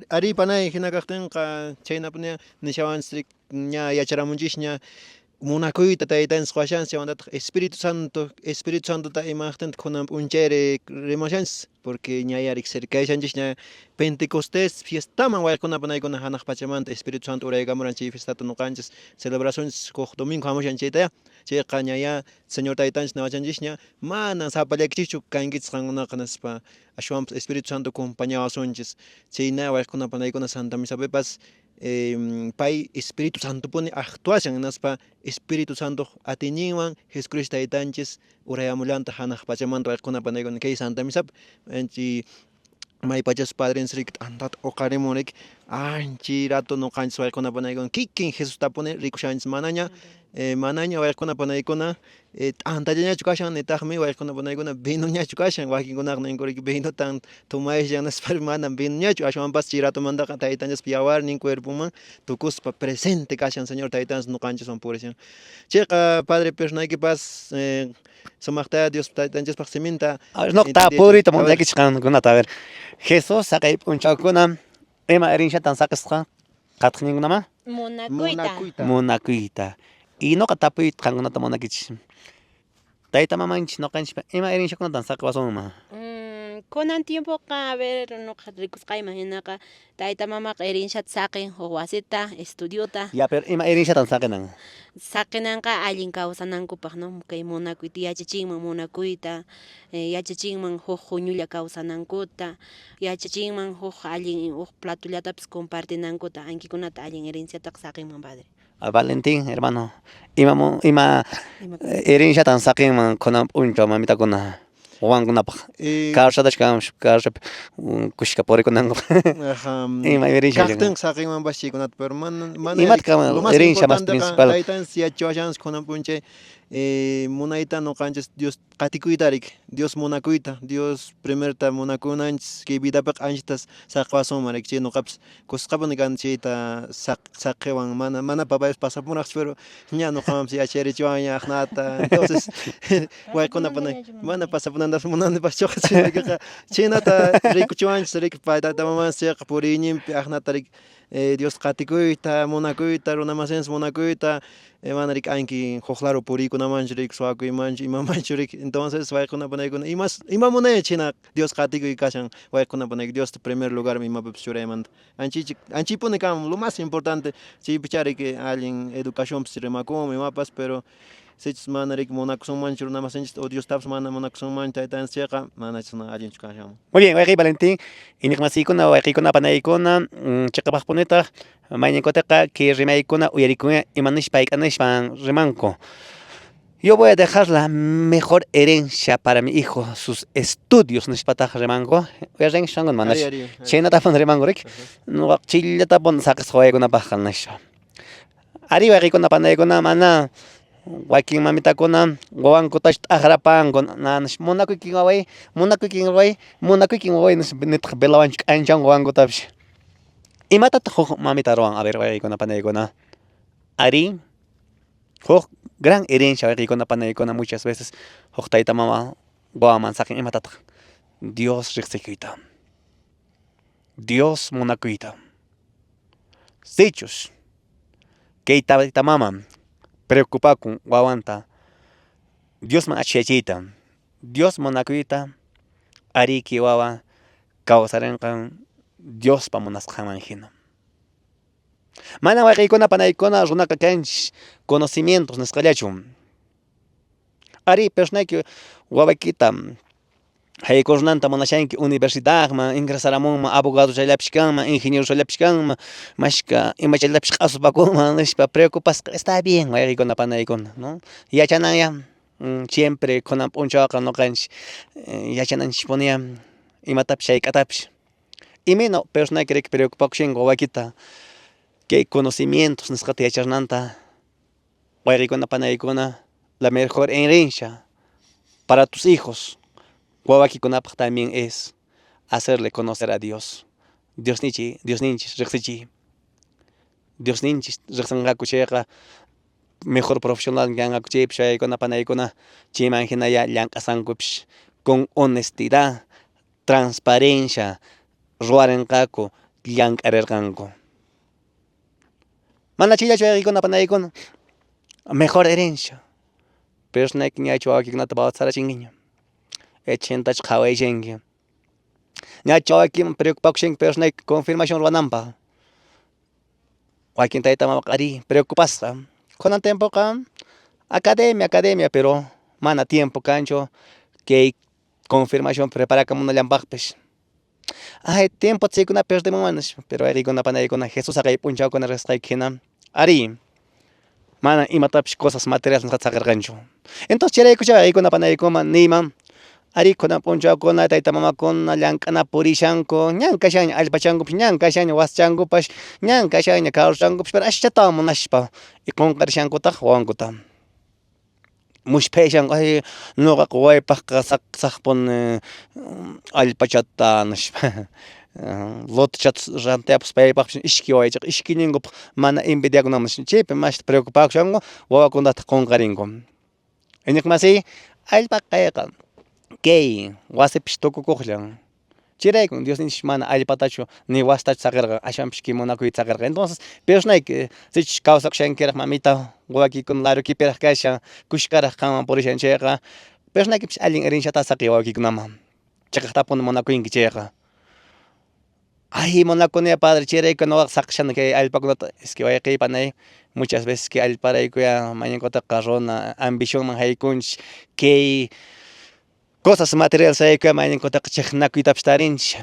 Ari panay hinakaqtinqa chaynapuni nishawanchis ña yacharamunchis ña munakuyta taytanchis washanchis chaymantaq Espíritu Santo ta imaqtinta kunan p'unchayri rimashanchis porque ñayarik cercayshanchis ña Pentecostés fiestaman waykunapa naykuna hanaq pachamanta Espíritu Santo uraykamuran chay fiestata ñuqanchis celebracionchis kaq domingo hamushan chaytaya chayqa ña Señor taytanchis nawachanchis ña mana sapallakichikchu kankichis qankunaqa nispa ashwanpas Espíritu Santo acompañawasunchis chayna waykunapa naykuna Santa Misapipas pay Espíritu Santo puni actuashan naspa Espíritu Santo atiñinwan Jesucristo taytanchis urayamulanta hanaq pachamanta waykunapa naykuna kay Santa Misap anchi may pachas padre rik antat oqarimurik anchi rato no kanchis waykuna panaykuna kikin Jesus tapune rikushanchis manaña manaña waykuna panaykuna t'antallañachu kashan nitaqmi waykuna panaykuna vinoñachu kashan wakinkunaqa ninkurik vino tan tumayshan nispa mana vinoñachu ashwanpas chay ratomantaqa taytanchaspa yawarnin cuerpoman tukuspa presente kashan Señor taytanchas nuqanchaswan purishan chayqa padre personaykipas sumaqta Dios taytanchaspaq siminta No, está purito montakichis kankunata. A ver, Jesús saqay punchawkuna ima erinshatan saqisqa qatqninkunama Munakuyta. munakuyta. Y noqa tapuyta qankunata munakichis. Tayta mamanchis noqanchikpa ima erinshakunatan saqwasunman. Kunan tiempoqa a ver nuqa rikusqayman hinaqa tayta mamaqa erinshata saqin huk wasita estudiota Ya, pero ima erinshatan saqinan. saqinanqa allin kawsanankupaq no kay munakuyta yachachinman munakuyta yachachinman huk huñulla kawsanankuta yachachinman huk allin huk platullatapis compartinankuta ankikunata allin herenciataqa saqinman padre. Valentín, hermano, ima erinshatan saqinman kunan p'unchaw mamitakuna wawankunapaq. Kawsatash kawsap kushka purikunanku. Ima erinshatan. Kaqtin saqinmanpas chaykunata pero mana Imatka lo más herencia más importanteqa principal. taytanchis yachawashanchis kunan punche munayta nuqanchis Dios qatikuytarik Dios munakuyta Dios primerta munakunanchis kay vidapiqa anchitas saqwasunmarik chay nuqapas kusqapuni kan chayta saqiwan mana papaypas pasapunaqchu pero ña nuqamanpas yacharichiwan ña aqnata entonces waykunapanay mana pasapunantapas munanipas choqa chaynata rikuchiwanchis rikpa tayta mamanchis chayqa puriyninpi aqnata Dios qatikuyta munakuyta runamasinchis munakuyta mana rikanki huqlaro puriykunamanchik rik suwakuymanchik imamanchik rik entonces waykunapanayku ima munay china Dios qatikuy kashan waykunapanayku Dios primer lugar imapipas churaymanta anchipuni kan lo más importante chaypi charik allin educacionpis rimakunmi imapas pero sichis mana rik munakusunmanchik runamasinchis o Diostapas mana munakusunmanchik taytanchis chayqa mana chayna allinchu kashan. Muy bien, wayqiy Valentín, iniqmasykuna wayqiykuna panaykuna chiqapaqpunitaq mayninkutaqa kay rimaykuna uyarikuna imanishpa hayk'anishpan rimanku. Yo voy a dejar la mejor herencia para mi hijo, sus estudios nishpataq rimanku. Uyarinkishangun manash. Chaynatapan rimankurik. Nuqa chillatapun saqisqa waykunapaq qanasha. Ari wayqiykuna panaykuna mana wakin mamitakuna wawankutash t'aqrapanku nanash munakuykin waway nitaq belawanchik anchan wawankutapish. Imatataq huk mamita ruwan a ver wayqiykuna panaykuna. Ari huk gran herencia wayqiykuna panaykuna muchas veces huk tayta mama wawaman saqin imatataq Dios riqsikuyta. Dios munakuyta. Sichus kay tayta mama preocupakun wawanta Diosman achiyachiyta Dios munakuyta ariki wawa kawsarinqan Diospa munasqanman hina. Mana wayqiykuna panaykuna runaqa kanchis conocimientos nisqallachu. Ari personayki wawaykita haykurunanta munashanki universidadman ingresaramunman abogado chayllapish kanman ingeniero chayllapish kanman mashka ima chayllapish qhasupakunman nishpa preocupasqa está bien wayqiykuna panaykuna no yachananya siempre kunan p'unchawqa nuqanchik yachananchikpunia imatapish hayk'atapish imino personayki preocupakushinqa wawaykita kay conocimientos nisqata yacharnanta wayqiykuna panaykuna la mejor herencia para tus hijos wawakikunapaq también es hacerle conocer a Dios. Dios ninchis riqsichiy. Dios ninchis riqsinqaku chayqa mejor profesional kanqaku chaypish wayqiykuna panaykuna chayman hinalla llank'asankupish con honestidad, transparencia ruwarinqaku llank'arirqanku. Mana chayllachu wayqiykuna panaykuna mejor herencia. Personayki ñachu wawakikunata bautizarachinkiña. Echentach qhawayshinki. Ñachu wawakiman preocupakushinki personayki confirmación ruwananpaq. Wakin tayta mamaqa ari preocupasqa. Kunan tiempoqa academia pero mana tiempo kanchu kay confirmación preparakamunallanpaqpish. Ay tiempo chaykuna perdemunmanash pero wayqiykuna panaykuna Jesús kay p'unchawkuna riqsqayki hina ari mana imatapish cosas materiales nisqata saqirqanchu. Entonces chayraykucha wayqiykuna panaykuma niyman ari kunan punchawkuna tayta mamakuna llank'ana purishanku ñan kashaña allpachankupish ñan kashaña wasichankupash ñan kashaña kawshankupish pero ashtatawan munashpa y qunqarishankutaq wawankuta mushpayshanku ay ñuqaqa waypaqqa saqpuni allpachata nishpa lotachata rantiapash paypaqpish ishki waychaqa ishkininkupak mana envidiakunaman chaypi mashti preocupakushanku wawakunata qunqarinku iñiq masiy allpaqa kayqa kay wasipish tukukuqlla chayraykun Diosninchik mana allpatachu ni wasitachu saqirqa ashawanpish kay munakuyta saqirqa entonces piushnayki sichik kawsakushankiraq mamita wawakikuna larukipiraq kasha kushkaraq qanwan purishanchayqa piushnaykipish allin herenciata saqi wawakikunaman chayqa tapuni munakunki chayqa ay munakuni padre chayrayku ñuqaqa saqashani kay allpakunata es que wayqiy panay muchas veces kay allparaykuya mañankutaqa runa ambicionman haykunchik kay cosas materiales aykuya mañankutaqa chiqnakuytapish tarinchik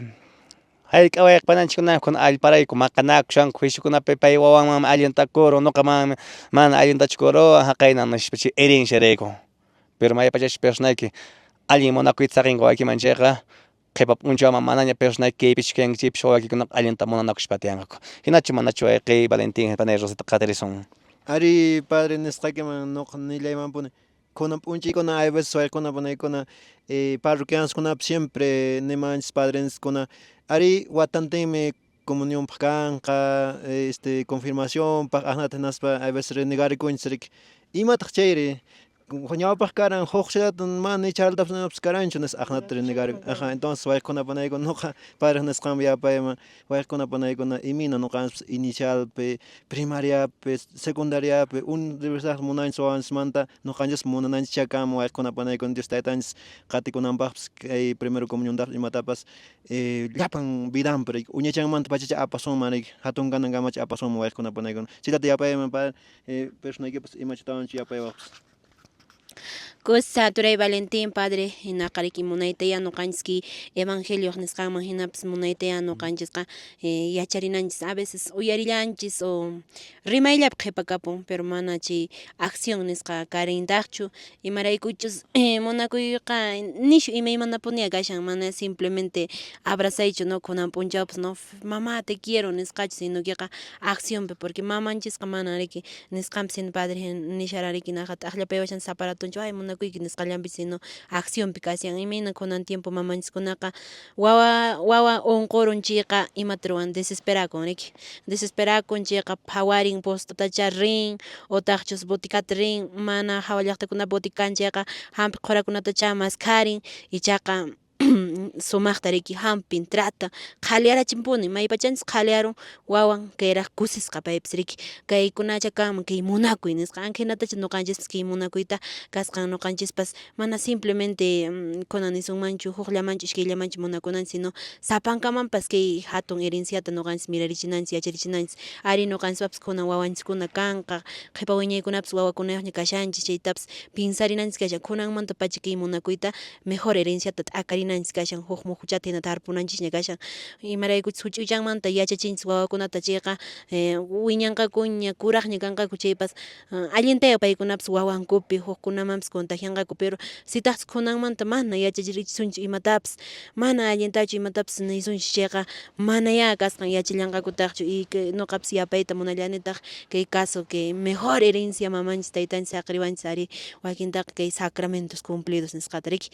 hayk'a wayaqpananchikkunaqa kunan allparayku maqanakushanku juiciukunapi pay wawanman allinta kuru ñuqamanmi mana allintachu kuruwan haqayna nishpa chay herenciarayku pero maypachachu piushnayki allin munakuyta saqinqa wawaykiman chayqa qhipa punchawman manaña piushnayki kaypish kanki chaypish wawakikunaqa allinta munanakushpa tiyanqaku hinachu manachu wayqiy Valentin panay Rosita qatirizun Ari padre nisqaykiman ñuqa nillaymanpuni kunan p'unchaykuna hay veces wayqikuna panaykuna parroquianoskunapi siempre nimanchik padreskuna ari watantinmi comunionpaq kanqa confirmacionpaq ajnata hinaspa hay veces renegarikunchik imataq chayri ñawpaq karan huqshata mana icharlatapas karanchu nis ajnata renegari entonces wayqikuna panaykuna ñuqa padre nisqanmi yapayman wayqikuna panaykuna imina ñuqanchik inicialpi primariapi secundariapi universidad munanchik wawanchismanta ñuqanchik munananchik chakama wayqikuna panaykuna Dios taytanchik qatikunanpaqpas kay primero comuniontapas imatapas llapan vidanpi uñachanmanta pachacha apasunman hatun kanankamacha apasunman wayqikuna panaykuna chaytata yapayman padre personaykipas imachatawanchik yapayawaqpas Kusa turay Valentin padre hinaqariki munaytaya ñuqanchik evangelio nisqanman hinapas munaytaya ñuqanchikqa yacharinanchis a veces uyarillanchis o rimayllapi qhipakapun pero mana chay acción nisqa karintaqchu imaraykuchus munakuyqa nishu imaymanapuni kashan mana simplemente abrazaychu no kunan punchawpas no mamá te quiero nisqachu sino kiqa acciónpi porque mamanchisqa mana riki nisqanpi sino padre nisharariki najata aqllapaywanchan saparatunchu ay munakuyki nisqallanpi sino acciónpi kasyan imina kunan tiempo mamanchikkunaqa wawa unqurunchikqa imatruwan desesperakun riki desesperakun chayqa phawarin postutacha rin otaqchus boticata rin mana hawa llaqtakuna boticanchayqa hampi qurakunatacha mascarin ichaqa sumaqta riki hampin trata qhaliarachimpuni maypachanchis qhaliarun wawan kayraq kusisqa paypis riki kaykunacha kanman kay munakuy nisqa anhinatacha ñuqanchikpas kay munakuyta kasqan ñuqanchispas mana simplemente kunan nisunmanchu hukllamanchu ishkayllamanchu munakunanchik sino sapankamanpas kay hatun herenciata ñuqanchis mirarichinanchis yacharichinanchis ari ñuqanchikpapas kunan wawanchikkuna kanqa qhipa wiñaykunapas wawakunayuqña kashanchis chaytapas pinsarinanchis kashan kunanmanta pacha kay munakuyta mejor herenciata akarinanchis kashan huk muhuchata hina tarpunanchikña kashan imaraykuchus huch'uyllanmanta yachachinchis wawakunata chayqa wiñanqakuña kuraqña kanqaku chaypas allintaya paykunapas wawankupi hukkunamanpas contagianqaku pero sitaqsi kunanmanta mana yachachirichishunchu imatapas mana allintachu imatapas nisunchik chayqa manaya kasqan yachallanqakutaqchu y ñuqapas yapayta munallanitaq kay caso que mejor herencia mamanchis taytanchis saqriwanchis ari wakintaqa kay sacramentos cumplidos nisqata riki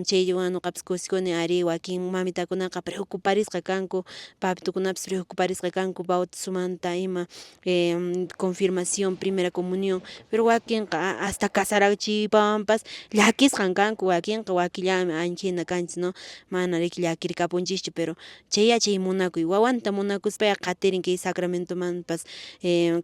chaywan ñuqapas kusikuni ari wakin mamitakunaqa preocuparisqa kanku papitukunapas preocuparisqa kanku bautismanta ima confirmación primera comunión pero wakinqa hasta casarachiypawanpas llakisqan kanku wakinqa wakillami anchina kanchis no mana riki llakirikapunchikchu pero chaya chay munakuy wawanta munakuspaya qatirin kay sacramentomanpas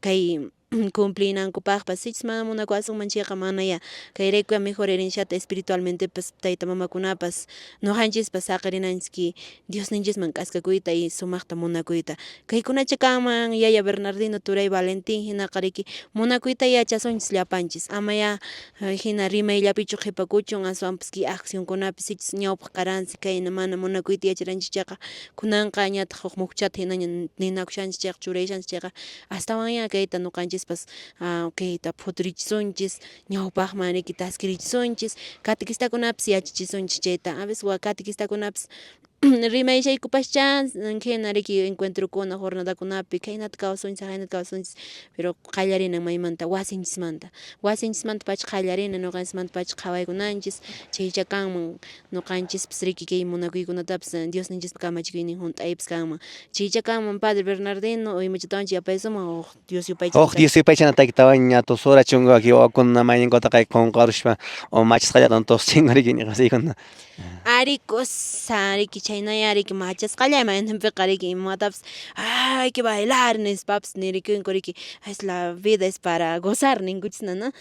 kay cumplinankupaqpas sichis mana munakuasunman chayqa manaya kayraykuya mejor herenciata espiritualmente pues tayta mamakunapas ñuqanchispas saqarinanchik Diosninchisman k'askakuyta y sumaqta munakuyta kaykunacha kanman yaya Bernardino turay Valentin hinaqa riki munakuyta yachasunchis llapanchis amaya hina rimayllapichu qhipakuchun aswanpas ki accionkunapi sichis ñawpaq karansi kayna mana munakuyta yacharanchik chayqa kunanqa ñataq huk muhchata hinaña ninakushanchik chayqa churayashanchik chayqa astawanya kayta ñuqanchis pues kayta phuturichisonchis ñawpaqman riki taskirichisonchis catequistakunapas yachachisonchis chayta a veces catequistakunapas rimayshaykupaschá hina riki encuentrokuna jornadakunapi kaynata kawsanchis haynata kawsanchis pero qallarinan maymanta wasinchismanta pacha qallarina ñuqanchikmanta pacha qhawaykunanchis chaycha kanman ñuqanchispis riki kay munakuykunatapas Diosninchis kamachikuynin hunt'aypis kanman chaycha kanman Padre Bernardino o imachatawan yapay sumaq Dios yupaychana Dios yupaychana taytawan ña tusura chunga aquí wakuna mayninkota kay qonqarushpa o machasqallatan tuschinga riki niqasiykuna ari cosa riki chaynaya riki machasqallay mayninpiqa riki imatapas hay que bailar nispapas nirikuyku riki es la vida es para gozar ninkuchisna no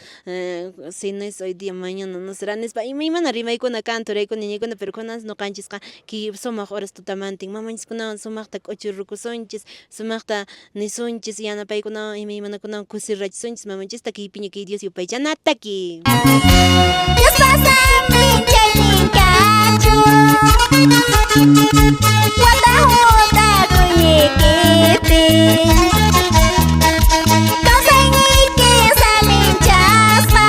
si no es hoy día mañana no será nispa imaymana rimaykuna canturayku niñaykuna pero kunas ñuqanchisqa ki sumaq horas tutamantin mamanchikkunawan sumaqta k'uchurrukusunchis sumaqta nisunchis yanapaykunawan imaymanakunawan kusirrachisonchis mamanchista kaypiña kay Dios yupaychanataki Dios pásame chayninkachu Watahuta kuñikipi Kawsayniki salinchaspa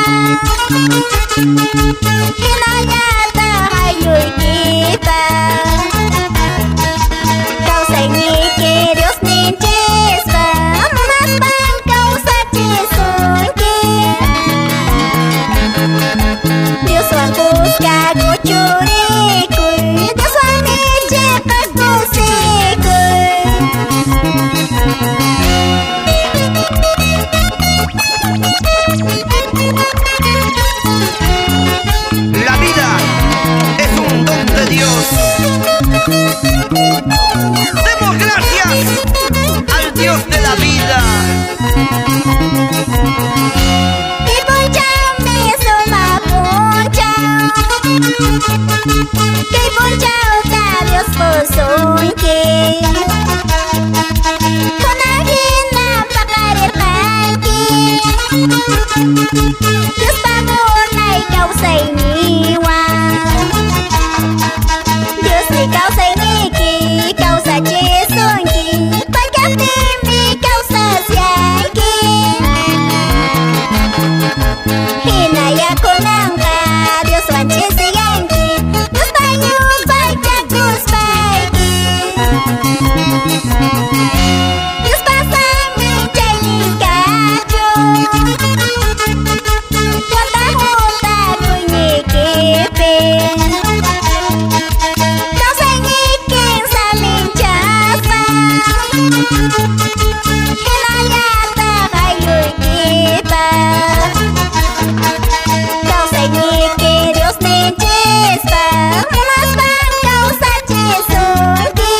Hinallata hayluykipa Kawsayniki Dios ninchispa Maspan kawsachisunki Dios wankusqa kuchurikuy Dios wanichiqa kusikuy La vida es un don de Dios. Demos gracias al Dios de la vida. Kipunchawmi sumapunchaw Kipunchawta Dios pusunki Kunahina paqarirqanki Dios pamunay kawsayniwan Dios ni kawsayniki kawsachisunki Paykaptinmi kawsasyanki Hinayakunanqa Dios wanchisiyanki Dios payupay kakuspayki Dios pásame chayninkachu Watahuta kuñikipi Kawsaynikin salinchaspa Hinallata hayluykipa Kawsayniki Dios ninchispa Maspan kawsachisunki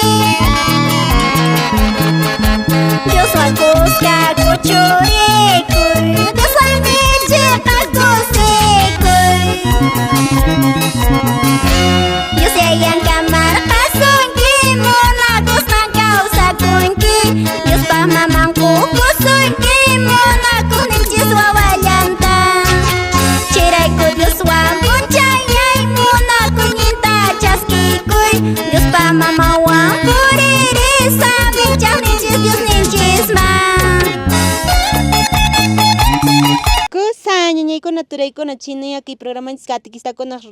Dios wankusqa kuchurikuy Dios wanichiqa kusikuy Dios yayanka marqasunki Munakusman kawsakunki Dios pamamanku kusunki Munakuqninchis wawallanta Chirayku Dios wankunchayay Munakuyninta chaskikuy Dios pamamawan puririsa Minchaqninchis Dios ninchisman Kusa ñañaykuna turaykuna chinayak kay programanchis catequistakunaq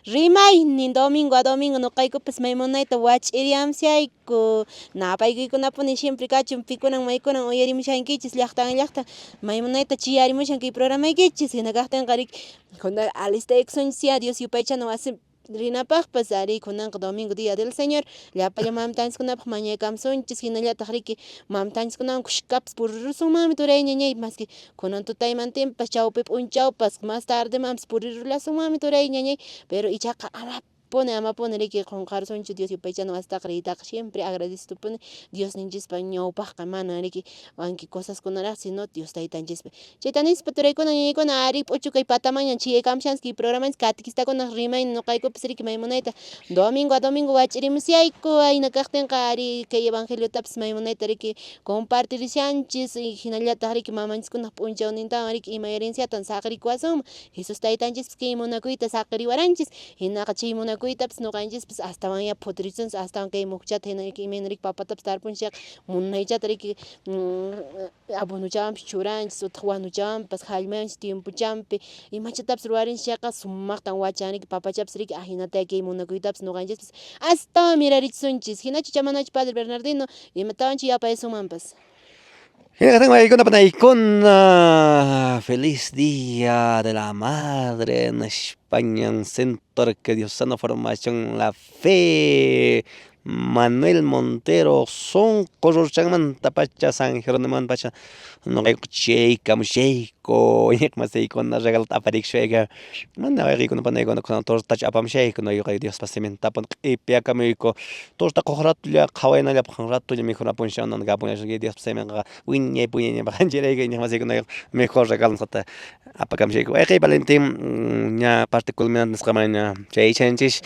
rimay nin domingo a domingo ñuqaykupas maymunayta wach'iriamsyayku napaykuykunapuni siempre kachun pikunan maykunan uyarimushankichis llaqtan llaqta maymunayta chiyarimushan kay programaykichis hina kaqtinqa riki kunan alistaykusunchis Dios yupaychana wasi rinapaqpas ari kunanqa domingo dia del Señor llapalla mamtanchiskunapaq mañaykamsunchis hinallataq riki mamtanchiskunawan kushkapas purirusunmanmi turay ñañay maski kunan tutaymantinpas chawpi p'unchawpas más tardemanpas purirulasunmanmi turay ñañay pero ichaqa amapuni riki qunqarsunchis Dios yupaychana wasitaqa riytaqa siempre agradecitupuni Dios ninchispa ñawpaqqa mana riki anki cosaskunaraq sino Dios taytanchispa chayta nispa turaykuna ñañaykuna ari p'uchu kay patamaña chiyaykamshansqa kay programanchis catequistakunaq rimay ñuqaykupas riki maymunayta domingo a domingo wach'irimusyayku ayna kaqtinqa ari kay evangeliotapas maymunayta riki compartirishanchis y hinallataq riki mamanchikkunaq p'unchawnintawan riki ima herenciatan saqrikuwasunman Jesus taytanchispas kay munakuyta saqriwaranchis hinaqa chay munakuyta munakuytapas nuqanchikpas astawan ya pudrisunchis astawan kay mukchata imanariki papatapas tarpunchik munaychatariki abonuchawanpis churanchis utaq wanuchawanpas hallmaywanchis tiempuchanpi imachatapas ruwarinchikqa sumaqtan wachanriki papachapas riki hinata kay munakuytapas nuqanchikpas astawan mirarichishunchis hinachu chamanachu Padre Bernardino imatawanchik yapaysunmanpas. Feliz Día de la Madre en España, en Centro que Dios sana formación la fe. Manuel Montero son corrochan tapacha San Jerónimo pacha no cheika mucheiko yak masay con na regal taparik shega man na ri con panay con tor touch apam sheik no yo Dios pasimen tapon ipia kamiko tor ta kohrat ya khawai na ya khrat ya mejor apon shan na gapon ya Dios pasimen ga winye puye ba jere ga ni masay con mejor regal sata apakam sheiko ay Valentín ya particularmente skamaña cheichenchis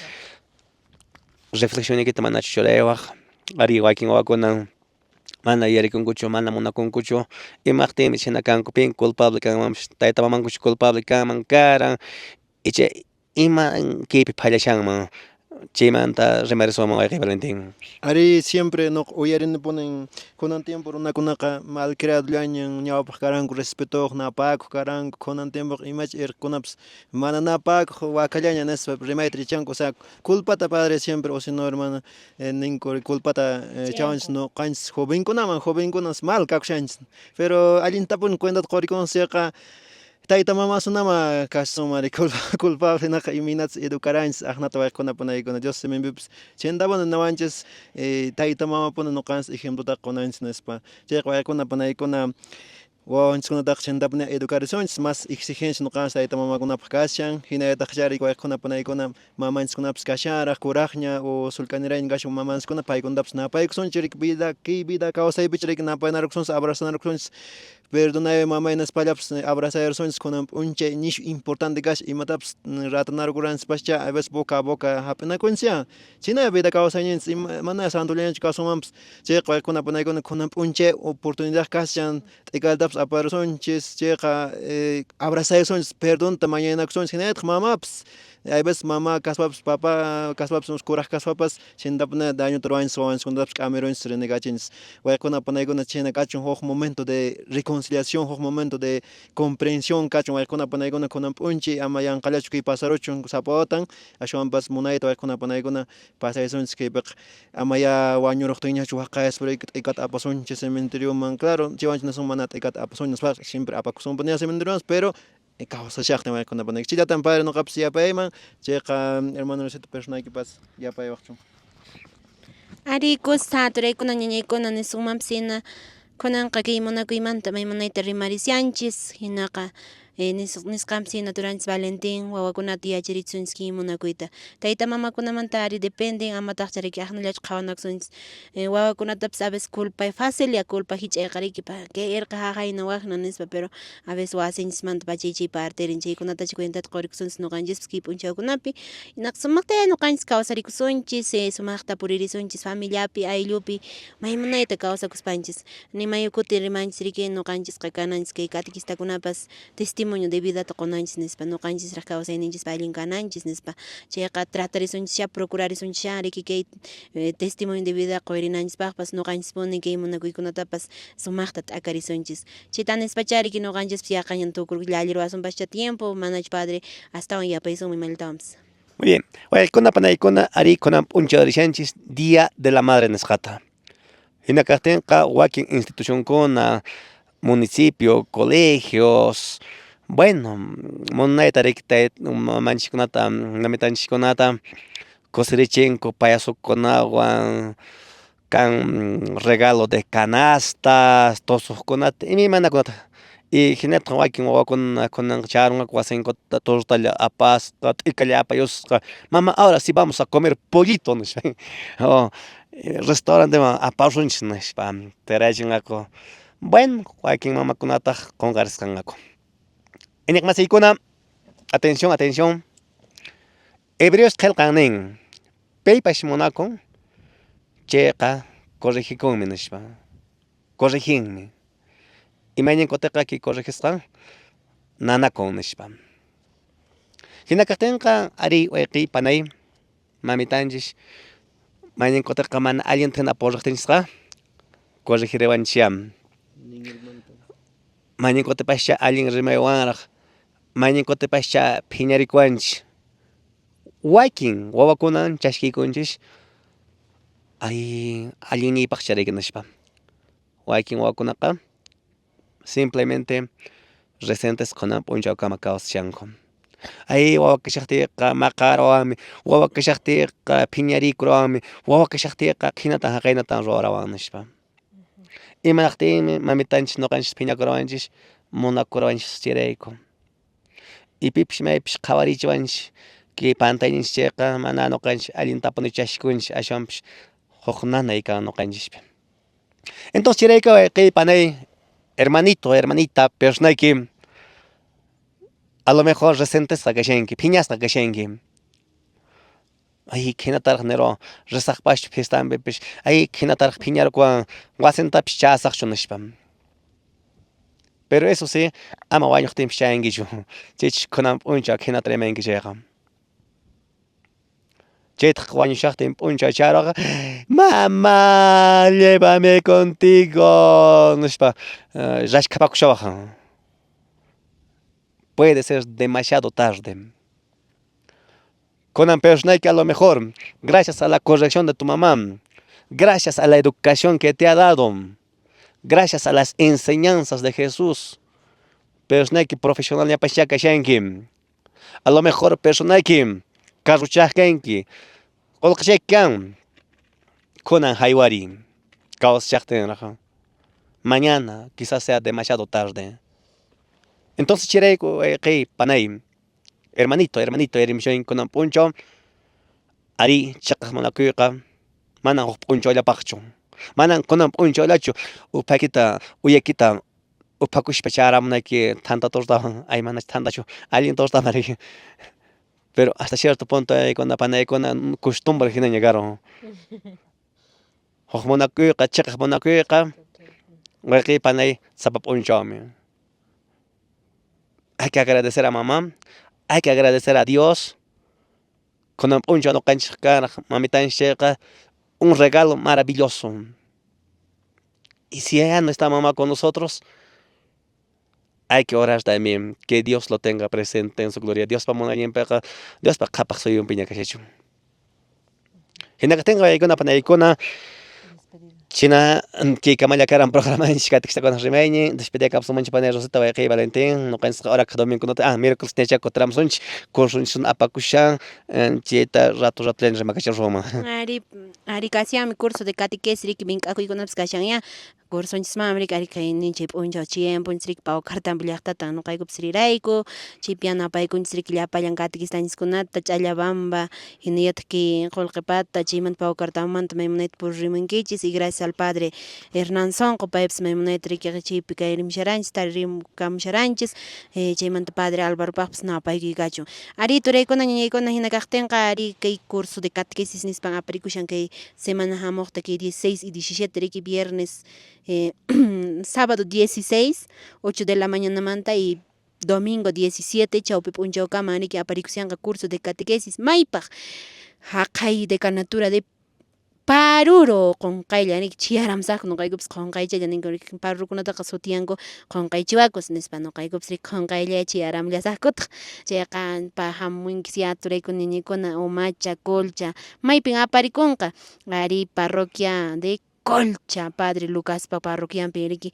reflexión que te manda chorewaj ari wakin wakunan mana yari kunkuchu mana muna kunkuchu imaqtin china kanku pin culpable kan tayta mamankuchu culpable kan mankaran iche ima kipi phallashanman chimanta remeresuman wayqi Valentín. Ari siempre no uyarini ponen kunan tiempo runakunaqa malcriado llañan ñawpaq karanku respetuq napakuq karanku kunan tiempo imach irkunapas mana napakuq wakallaña nispa rimayta richanku o sea culpata padre siempre o si no hermano ninku culpata chawanchis no qanchis jovenkunas mal kakushanchis pero allintapun cuentata qurikunsiqa tayta mamasunama kasumari culpable naqa iminatas educaranchis aqnata waykunapunaykuna Dios seminpipas chayntapuna nawanchis tayta mamapuna nuqanchis ejemplota qunanchis nispa chayqa waykunapunaykuna wawanchikkunataqa chayntapuna educarisunchis mas exigencia nuqanchis tayta mamakunapaq kashan hinallataqllarik waykunapunaykuna mamanchikkunapas kasharaq kuraqña o sulkanirayña kashan mamanchikkuna paykunatapas napaykusunchik vida kay vida kawsaypichik rik napaynarukusunchis abrazanarukusunchis perdonay mamay nispallapas abrazayarsunchis kunan p'unchay nish importante kash imatapas ratanarukuranchikpascha a veces boca a boca hap'inakunchikya china vida kawsayninchis mana santullañanchik kasumanpas chayqa waykunapunaykuna kunan p'unchay oportunidad kashan t'ikaytapas aparisunchis chayqa abrazayarsunchis perdonta mañanakusunchis hinallataq mamapas a veces mama kaspapas papa kaspapas kuraq kaspapas chayntapuna dañota ruranchis wawanchikkunatapas k'amirunchis renegachinchis waykunapunaykuna chayna kachun huk momento de reconciliación huk momento de comprensión kachun waykunapunaykuna kunan p'unchay ama yanqallachu kay pasaruchun sapawan ashwanpas munayta waykunapunaykuna pasaysunchis kaypiqa ama ya wañuruqtinñachu waqayasparayku t'ikata apasunchis cementerioman claro chaywanchik nason mana t'ikata apasunchis siempre apakusunpuni cementerioman pero kawsashaqtin waykunapunayki chillatan padre nuqapas yapayman chayqa hermano Luisito personaykipas yapayawaqchun. Ari kusaturaykuna ñañaykuna nisqmanpas hina kunanqa kay munakuymanta maymunayta rimarisianchis hinaqa nisqanpas hina turanchis Valentín wawakunata yacharichunchis kay munakuyta tayta mamakunamanta ari dependen amataqcha riki aqnallachu qhawanakusunchis wawakunatapas a veces culpa fácil ya culpa hich'ayqarikipa kay irqa haqayna waqna nispa pero a veces wasinchismanta pachay partirin chaykunatachi cuentata qurikusunchis nuqanchispis kay p'unchawkunapi hinaqa sumaqta nuqanchis kawsarikusunchis sumaqta puririsunchis familiapi ayllupi maymunayta kawsakuspanchis nimayu kuti rimanchis riki nuqanchisqa kananchis kay catequistakunapas testimonio de vidata qunanchis nispa nuqanchisraq kawsayninchis allin kananchis nispa chayqa tratarisunchis procurarisunchis riki kay testimonio de vida quyrinanchispaqpas nuqanchispuni kay munakuykunatapas sumaqta t'akarisunchis chayta nispacha riki nuqanchispis yaqañan tukur llalli ruwasunpascha tiempo manachu padre astawan yapaysunmi imalatawanpas. Muy bien, waykunapunaykuna ari kunan p'uncharishanchis Día de la Madre nisqata hina kaqtinqa wakin institucionkuna municipio colegios bueno munayta riki mamanchikkunata namitanchikkunata Cosirichenko payasukunawan kan regalo de canastas tosuqkunata imanakunata y hinata wakin wawakuna kunan charunqa wasinkuta tortalla apasqa t'ikallapa yusqa mama ahora sí vamos a comer pollito nishpa restauranteman aparunchis nishpa teraychinqaku bueno wakin mamakunataq qunqarisqanqaku iñiq masiykuna atención Hebreos qillqannin paypash munakun chayqa corrigikunmi nishpa corriginmi imaynin kutiqa kay corrigisqa nanakun nishpa hina kaqtinqa ari wayqiy panay mamitanchik mayninkunaqa mana allinta puriqtinchikqa corrigirewanchikya mayninkutapashcha allin rimaywanraq mayninkutapashcha phiñarikuwanchik wakin wawakuna chashkiykunchik allin niypaq charaykunashpa wakin wawakunaqa simplemente recentes kunan p'unchawkama kawsashanku wawa kashaptiqa maqarawanmi wawa kashaptiqa phiñarikurwanmi wawa kashaptiqa hinata haynata rurawan nishpa imanaptinmi mamitanchik ñuqanchik phiñakurwanchik munakurwanchik chayrayku y pipish maypish qhawarichiwanchik kay pantayninchikchayqa mana ñuqanchik allin tapunachashkunchik ashwanpish huk nanay kan ñuqanchikpi entonces chayrayku kay panay hermanito hermanita personayki a lo mejor recentesqa kashanki phiñasqa kashanki hinataraq niro risaqpash fiestampipish hinataraq phiñarukwan wasintapish chasaqchu nishpa pero eso sí ama wañuqtinpish chayankichu chaychik kunan p'unchaw hinata rimanki chayqa chaytaq wañushaqtin p'unchaw charwaqa mamá llévame contigo nishpa rashkapakushawaq puede ser demasiado tarde. Kunan personayki a lo mejor, gracias a la corrección de tu mamá, gracias a la educación que te ha dado, gracias a las enseñanzas de Jesús, personayki profesional yapashqa kashanki, a lo mejor personayki carruchajkanki, qolqashaykan, kunan haywari, kawsashaqtinraqa, mañana quizás sea demasiado tarde. Entonces chirayku kay panay hermanito erimshoyn kunan p'unchaw ari chaqaq munakuyqa manan huk p'unchawllapaqchu manan kunan p'unchawllachu upaykita uyakita upakushpa charamunayki tanta tortawan mana tantachu allin tortama rin pero hasta cierto punto panaykuna costumbre hina llegaron huk munakuyqa chaqaq munakuyqa kay panay sapa p'unchawmi. Hay que agradecer a mamá, hay que agradecer a Dios. Kunan p'unchaw ñuqanchik karaq mamitanchikqa un regalo maravilloso. Y si ya no está mamá con nosotros, hay que orar también que Dios lo tenga presente en su gloria. Dios pa munayinpiqa, Dios pa qhapaq suyunpiña kashachu. Hinaqa tengo yaykuna panaykuna china kay kamallakaran programanchik katikshtakuna rimayñi despedida kapsumanchik panay Rosita Wayqiy Valentin ñuqanchikqa hora domingunata miércoles ñachaku tramusunchik cursunchik apakushan chayta rato llani rimakacharurman Ari kasiami curso de catequesis riki mink'akuykunapas kashan cursonchisman riki ari kay ninchik p'unchaw chiempunchis riki Paucartambo llaqtata ñuqaykupas rirayku chaypi yanapaykunchis riki llapallan catequistanchiskunata Ch'allabamba hinallataq Qullqipata chaymanta Paucartambomanta maymunayta purimunkichis y gracias al padre Hernán Sonqo paypis maymunayta rikiqa chaypi kay rimsharanchis tarimukamusharanchis chaymanta padre Álvaro paqpas napaykuykachun ari turaykuna ñañaykuna hina kaqtinqa ari kay curso de catequesis nispan aparikushan kay semana hamuqta kay 16 y 17 riki viernes sábado 16 8 de la mañana manta y domingo 17 chawpi p'unchawkama riki aparikusianqa curso de catequesis maypaq haqay decanatura de Paruro qunqaylla riki chiyaramsaq ñuqaykupas qunqaychalla ninkum riki parurukunataqa sutiyanku qunqaychiwakus nispa ñuqaykupas riki qunqaylla chiyaramllasaqkutaq chayqa hamunkis yaturayku niñaykuna Umacha Colcha maypin aparikunqa ari parroquia de Colcha padre Lucaspa parroquianpi riki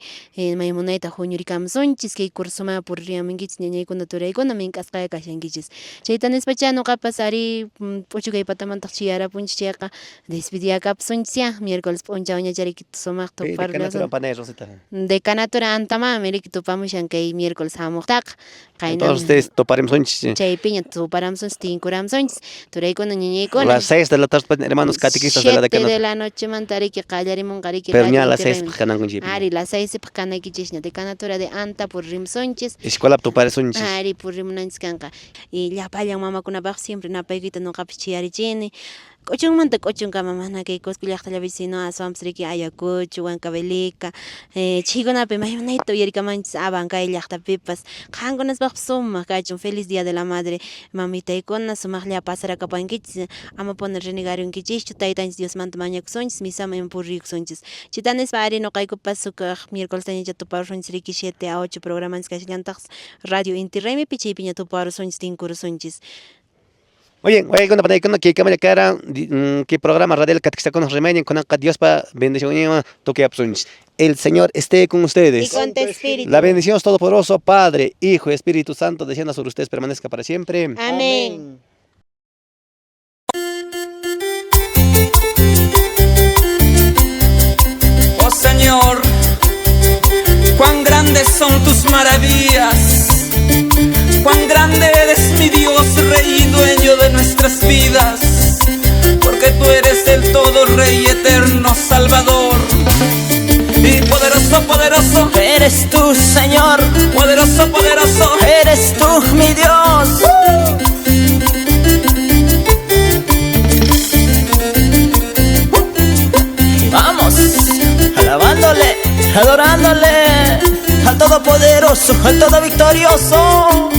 maymunayta huñurikamusunchis kay cursoma puriyamunkichis ñañaykuna turaykuna mink'asqaya kashankichis chayta nispacha ñuqapas ari puchukay patamantaq chiyarapunchis chayqa despedida kapsunchis miércoles p'unchaw ñacha riki sumaq decanatura panay Rosita decanatura antamami riki tupamushan kay miércoles hamuqtaqa entonces toparimusunchis chaypiña tuparamusunchis tinkuramusunchis turaykuna ñañaykuna las 6 de la tarde hermanos catequistas de la 7 de la noche manta riki qallarimunqa riki pero ña las 6 kanankunchik ari las 6 kanaykichishña decanatura de anta purrimusunchis escuela tuparisunchis ari purrimunanchis kanqa y llapallan mamakunapaq siempre napaykita ñuqapis chiyarichini Kuchunmanta kuchunkama mana kay Cusco llaqtalla vecino aswamsriki Ayacucho, Huancavelica, chaykunapi maymanayta uyarikamanchis Abancay llaqtapipas qankunaspaq sumaq kachun feliz día de la madre mamitaykuna sumaqlla pasarakapankichis amapuna renegarunkichishchu taytanchis Diosmanta mañakusunchis misama ima purrikusunchis chitanispa ari ñuqaykupas sukaq miércoles tañacha tuparusunchis riki 7 a 8 programas kashllantaqa radio Inti Raymipi chaypiña tuparusunchis tinkurusunchis. Oye, cuando para que cámara cara que programa radial que con remedio con Dios para bendición toque absunch. El Señor esté con ustedes. Y con tu espíritu. La bendición es todopoderoso, Padre, Hijo y Espíritu Santo, descienda sobre ustedes, permanezca para siempre. Amén. Oh Señor, cuán grandes son tus maravillas. Cuán grande eres mi Dios, Rey y dueño de nuestras vidas, porque tú eres el todo Rey eterno Salvador. Y poderoso, poderoso, Eres tú, Señor, poderoso, poderoso, eres tú, mi Dios. Y vamos, alabándole, adorándole al Todopoderoso, al Todo Victorioso.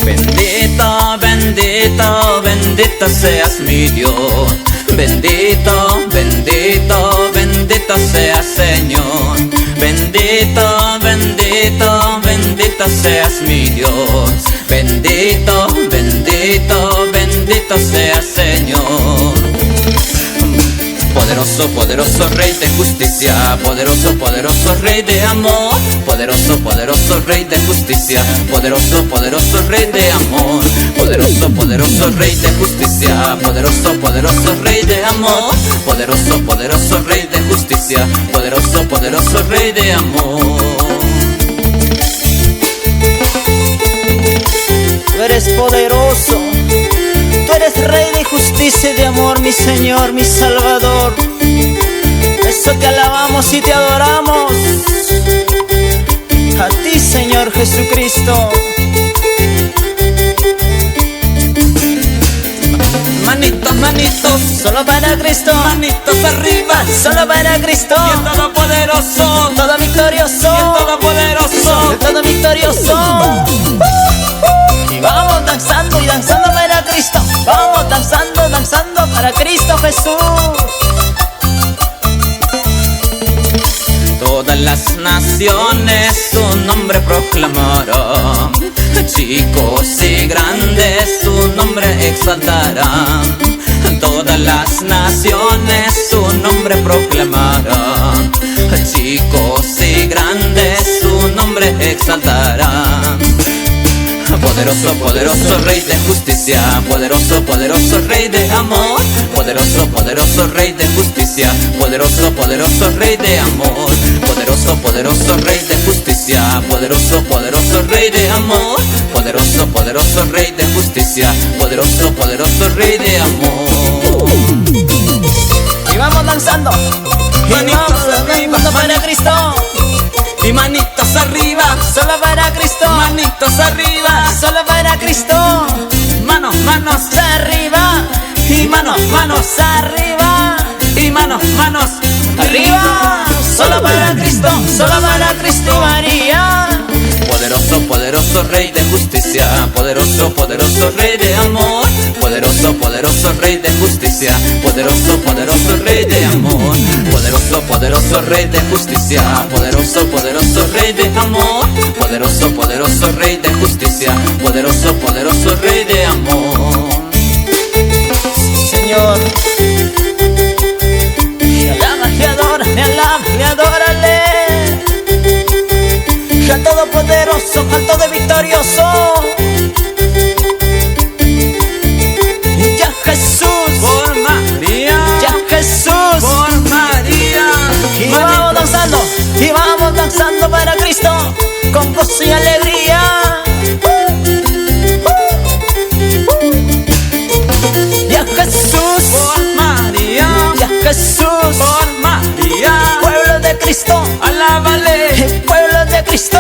bendito, bendito, bendito seas mi Dios. Bendito, bendito, bendito seas Señor. Bendito, bendito, bendito seas mi Dios. Bendito, bendito, bendito seas Señor. Poderoso, poderoso Rey de justicia, poderoso, poderoso Rey de amor, poderoso, poderoso Rey de justicia, poderoso, poderoso Rey de amor, poderoso, poderoso Rey de justicia, poderoso, poderoso Rey de amor, poderoso, poderoso Rey de justicia, poderoso, poderoso Rey de amor. Tú eres poderoso, tú eres Rey de justicia y de amor, mi Señor, mi Salvador. Eso te alabamos y te adoramos, a ti, Señor Jesucristo. Manitos, manitos, Solo para Cristo, manitos arriba, solo para Cristo. y el todopoderoso, Todo victorioso, y el todopoderoso. el todo victorioso. Y vamos danzando y danzando para Cristo. Vamos danzando, danzando para Cristo Jesús. Todas las naciones su nombre proclamarán, chicos y grandes su nombre exaltarán. Todas las naciones su nombre proclamarán, chicos y grandes su nombre exaltarán. Poderoso, poderoso Rey de justicia, poderoso, poderoso Rey de amor, poderoso, poderoso Rey de justicia, poderoso, poderoso Rey de amor, poderoso, poderoso Rey de justicia, poderoso, poderoso Rey de amor, poderoso, poderoso Rey de justicia, poderoso, poderoso Rey de amor. Y vamos danzando. Y vamos danzando para Cristo. Y manitos arriba, Solo para Cristo. manitos arriba, Solo para Cristo. manos, manos, Arriba. y manos, manos, Arriba. y manos, manos, Arriba. Solo para Cristo. Solo para Cristo María. Poderoso, poderoso Rey de justicia, poderoso, poderoso Rey de amor, poderoso, poderoso Rey de justicia, poderoso, poderoso Rey de amor, poderoso, poderoso Rey de justicia, poderoso, poderoso Rey de amor, poderoso, poderoso Rey de justicia, poderoso, poderoso Rey de amor. Señor. Me alaba, me adora, me alaba, me adórale. Al Todopoderoso, al Todo Victorioso. Ya Jesús, Por María, ya Jesús. por María, Y vamos danzando, y vamos danzando para Cristo, con gozo y alegría. Ya Jesús, por María, ya Jesús. por María, Pueblo de Cristo, alábale, pueblo de Cristo.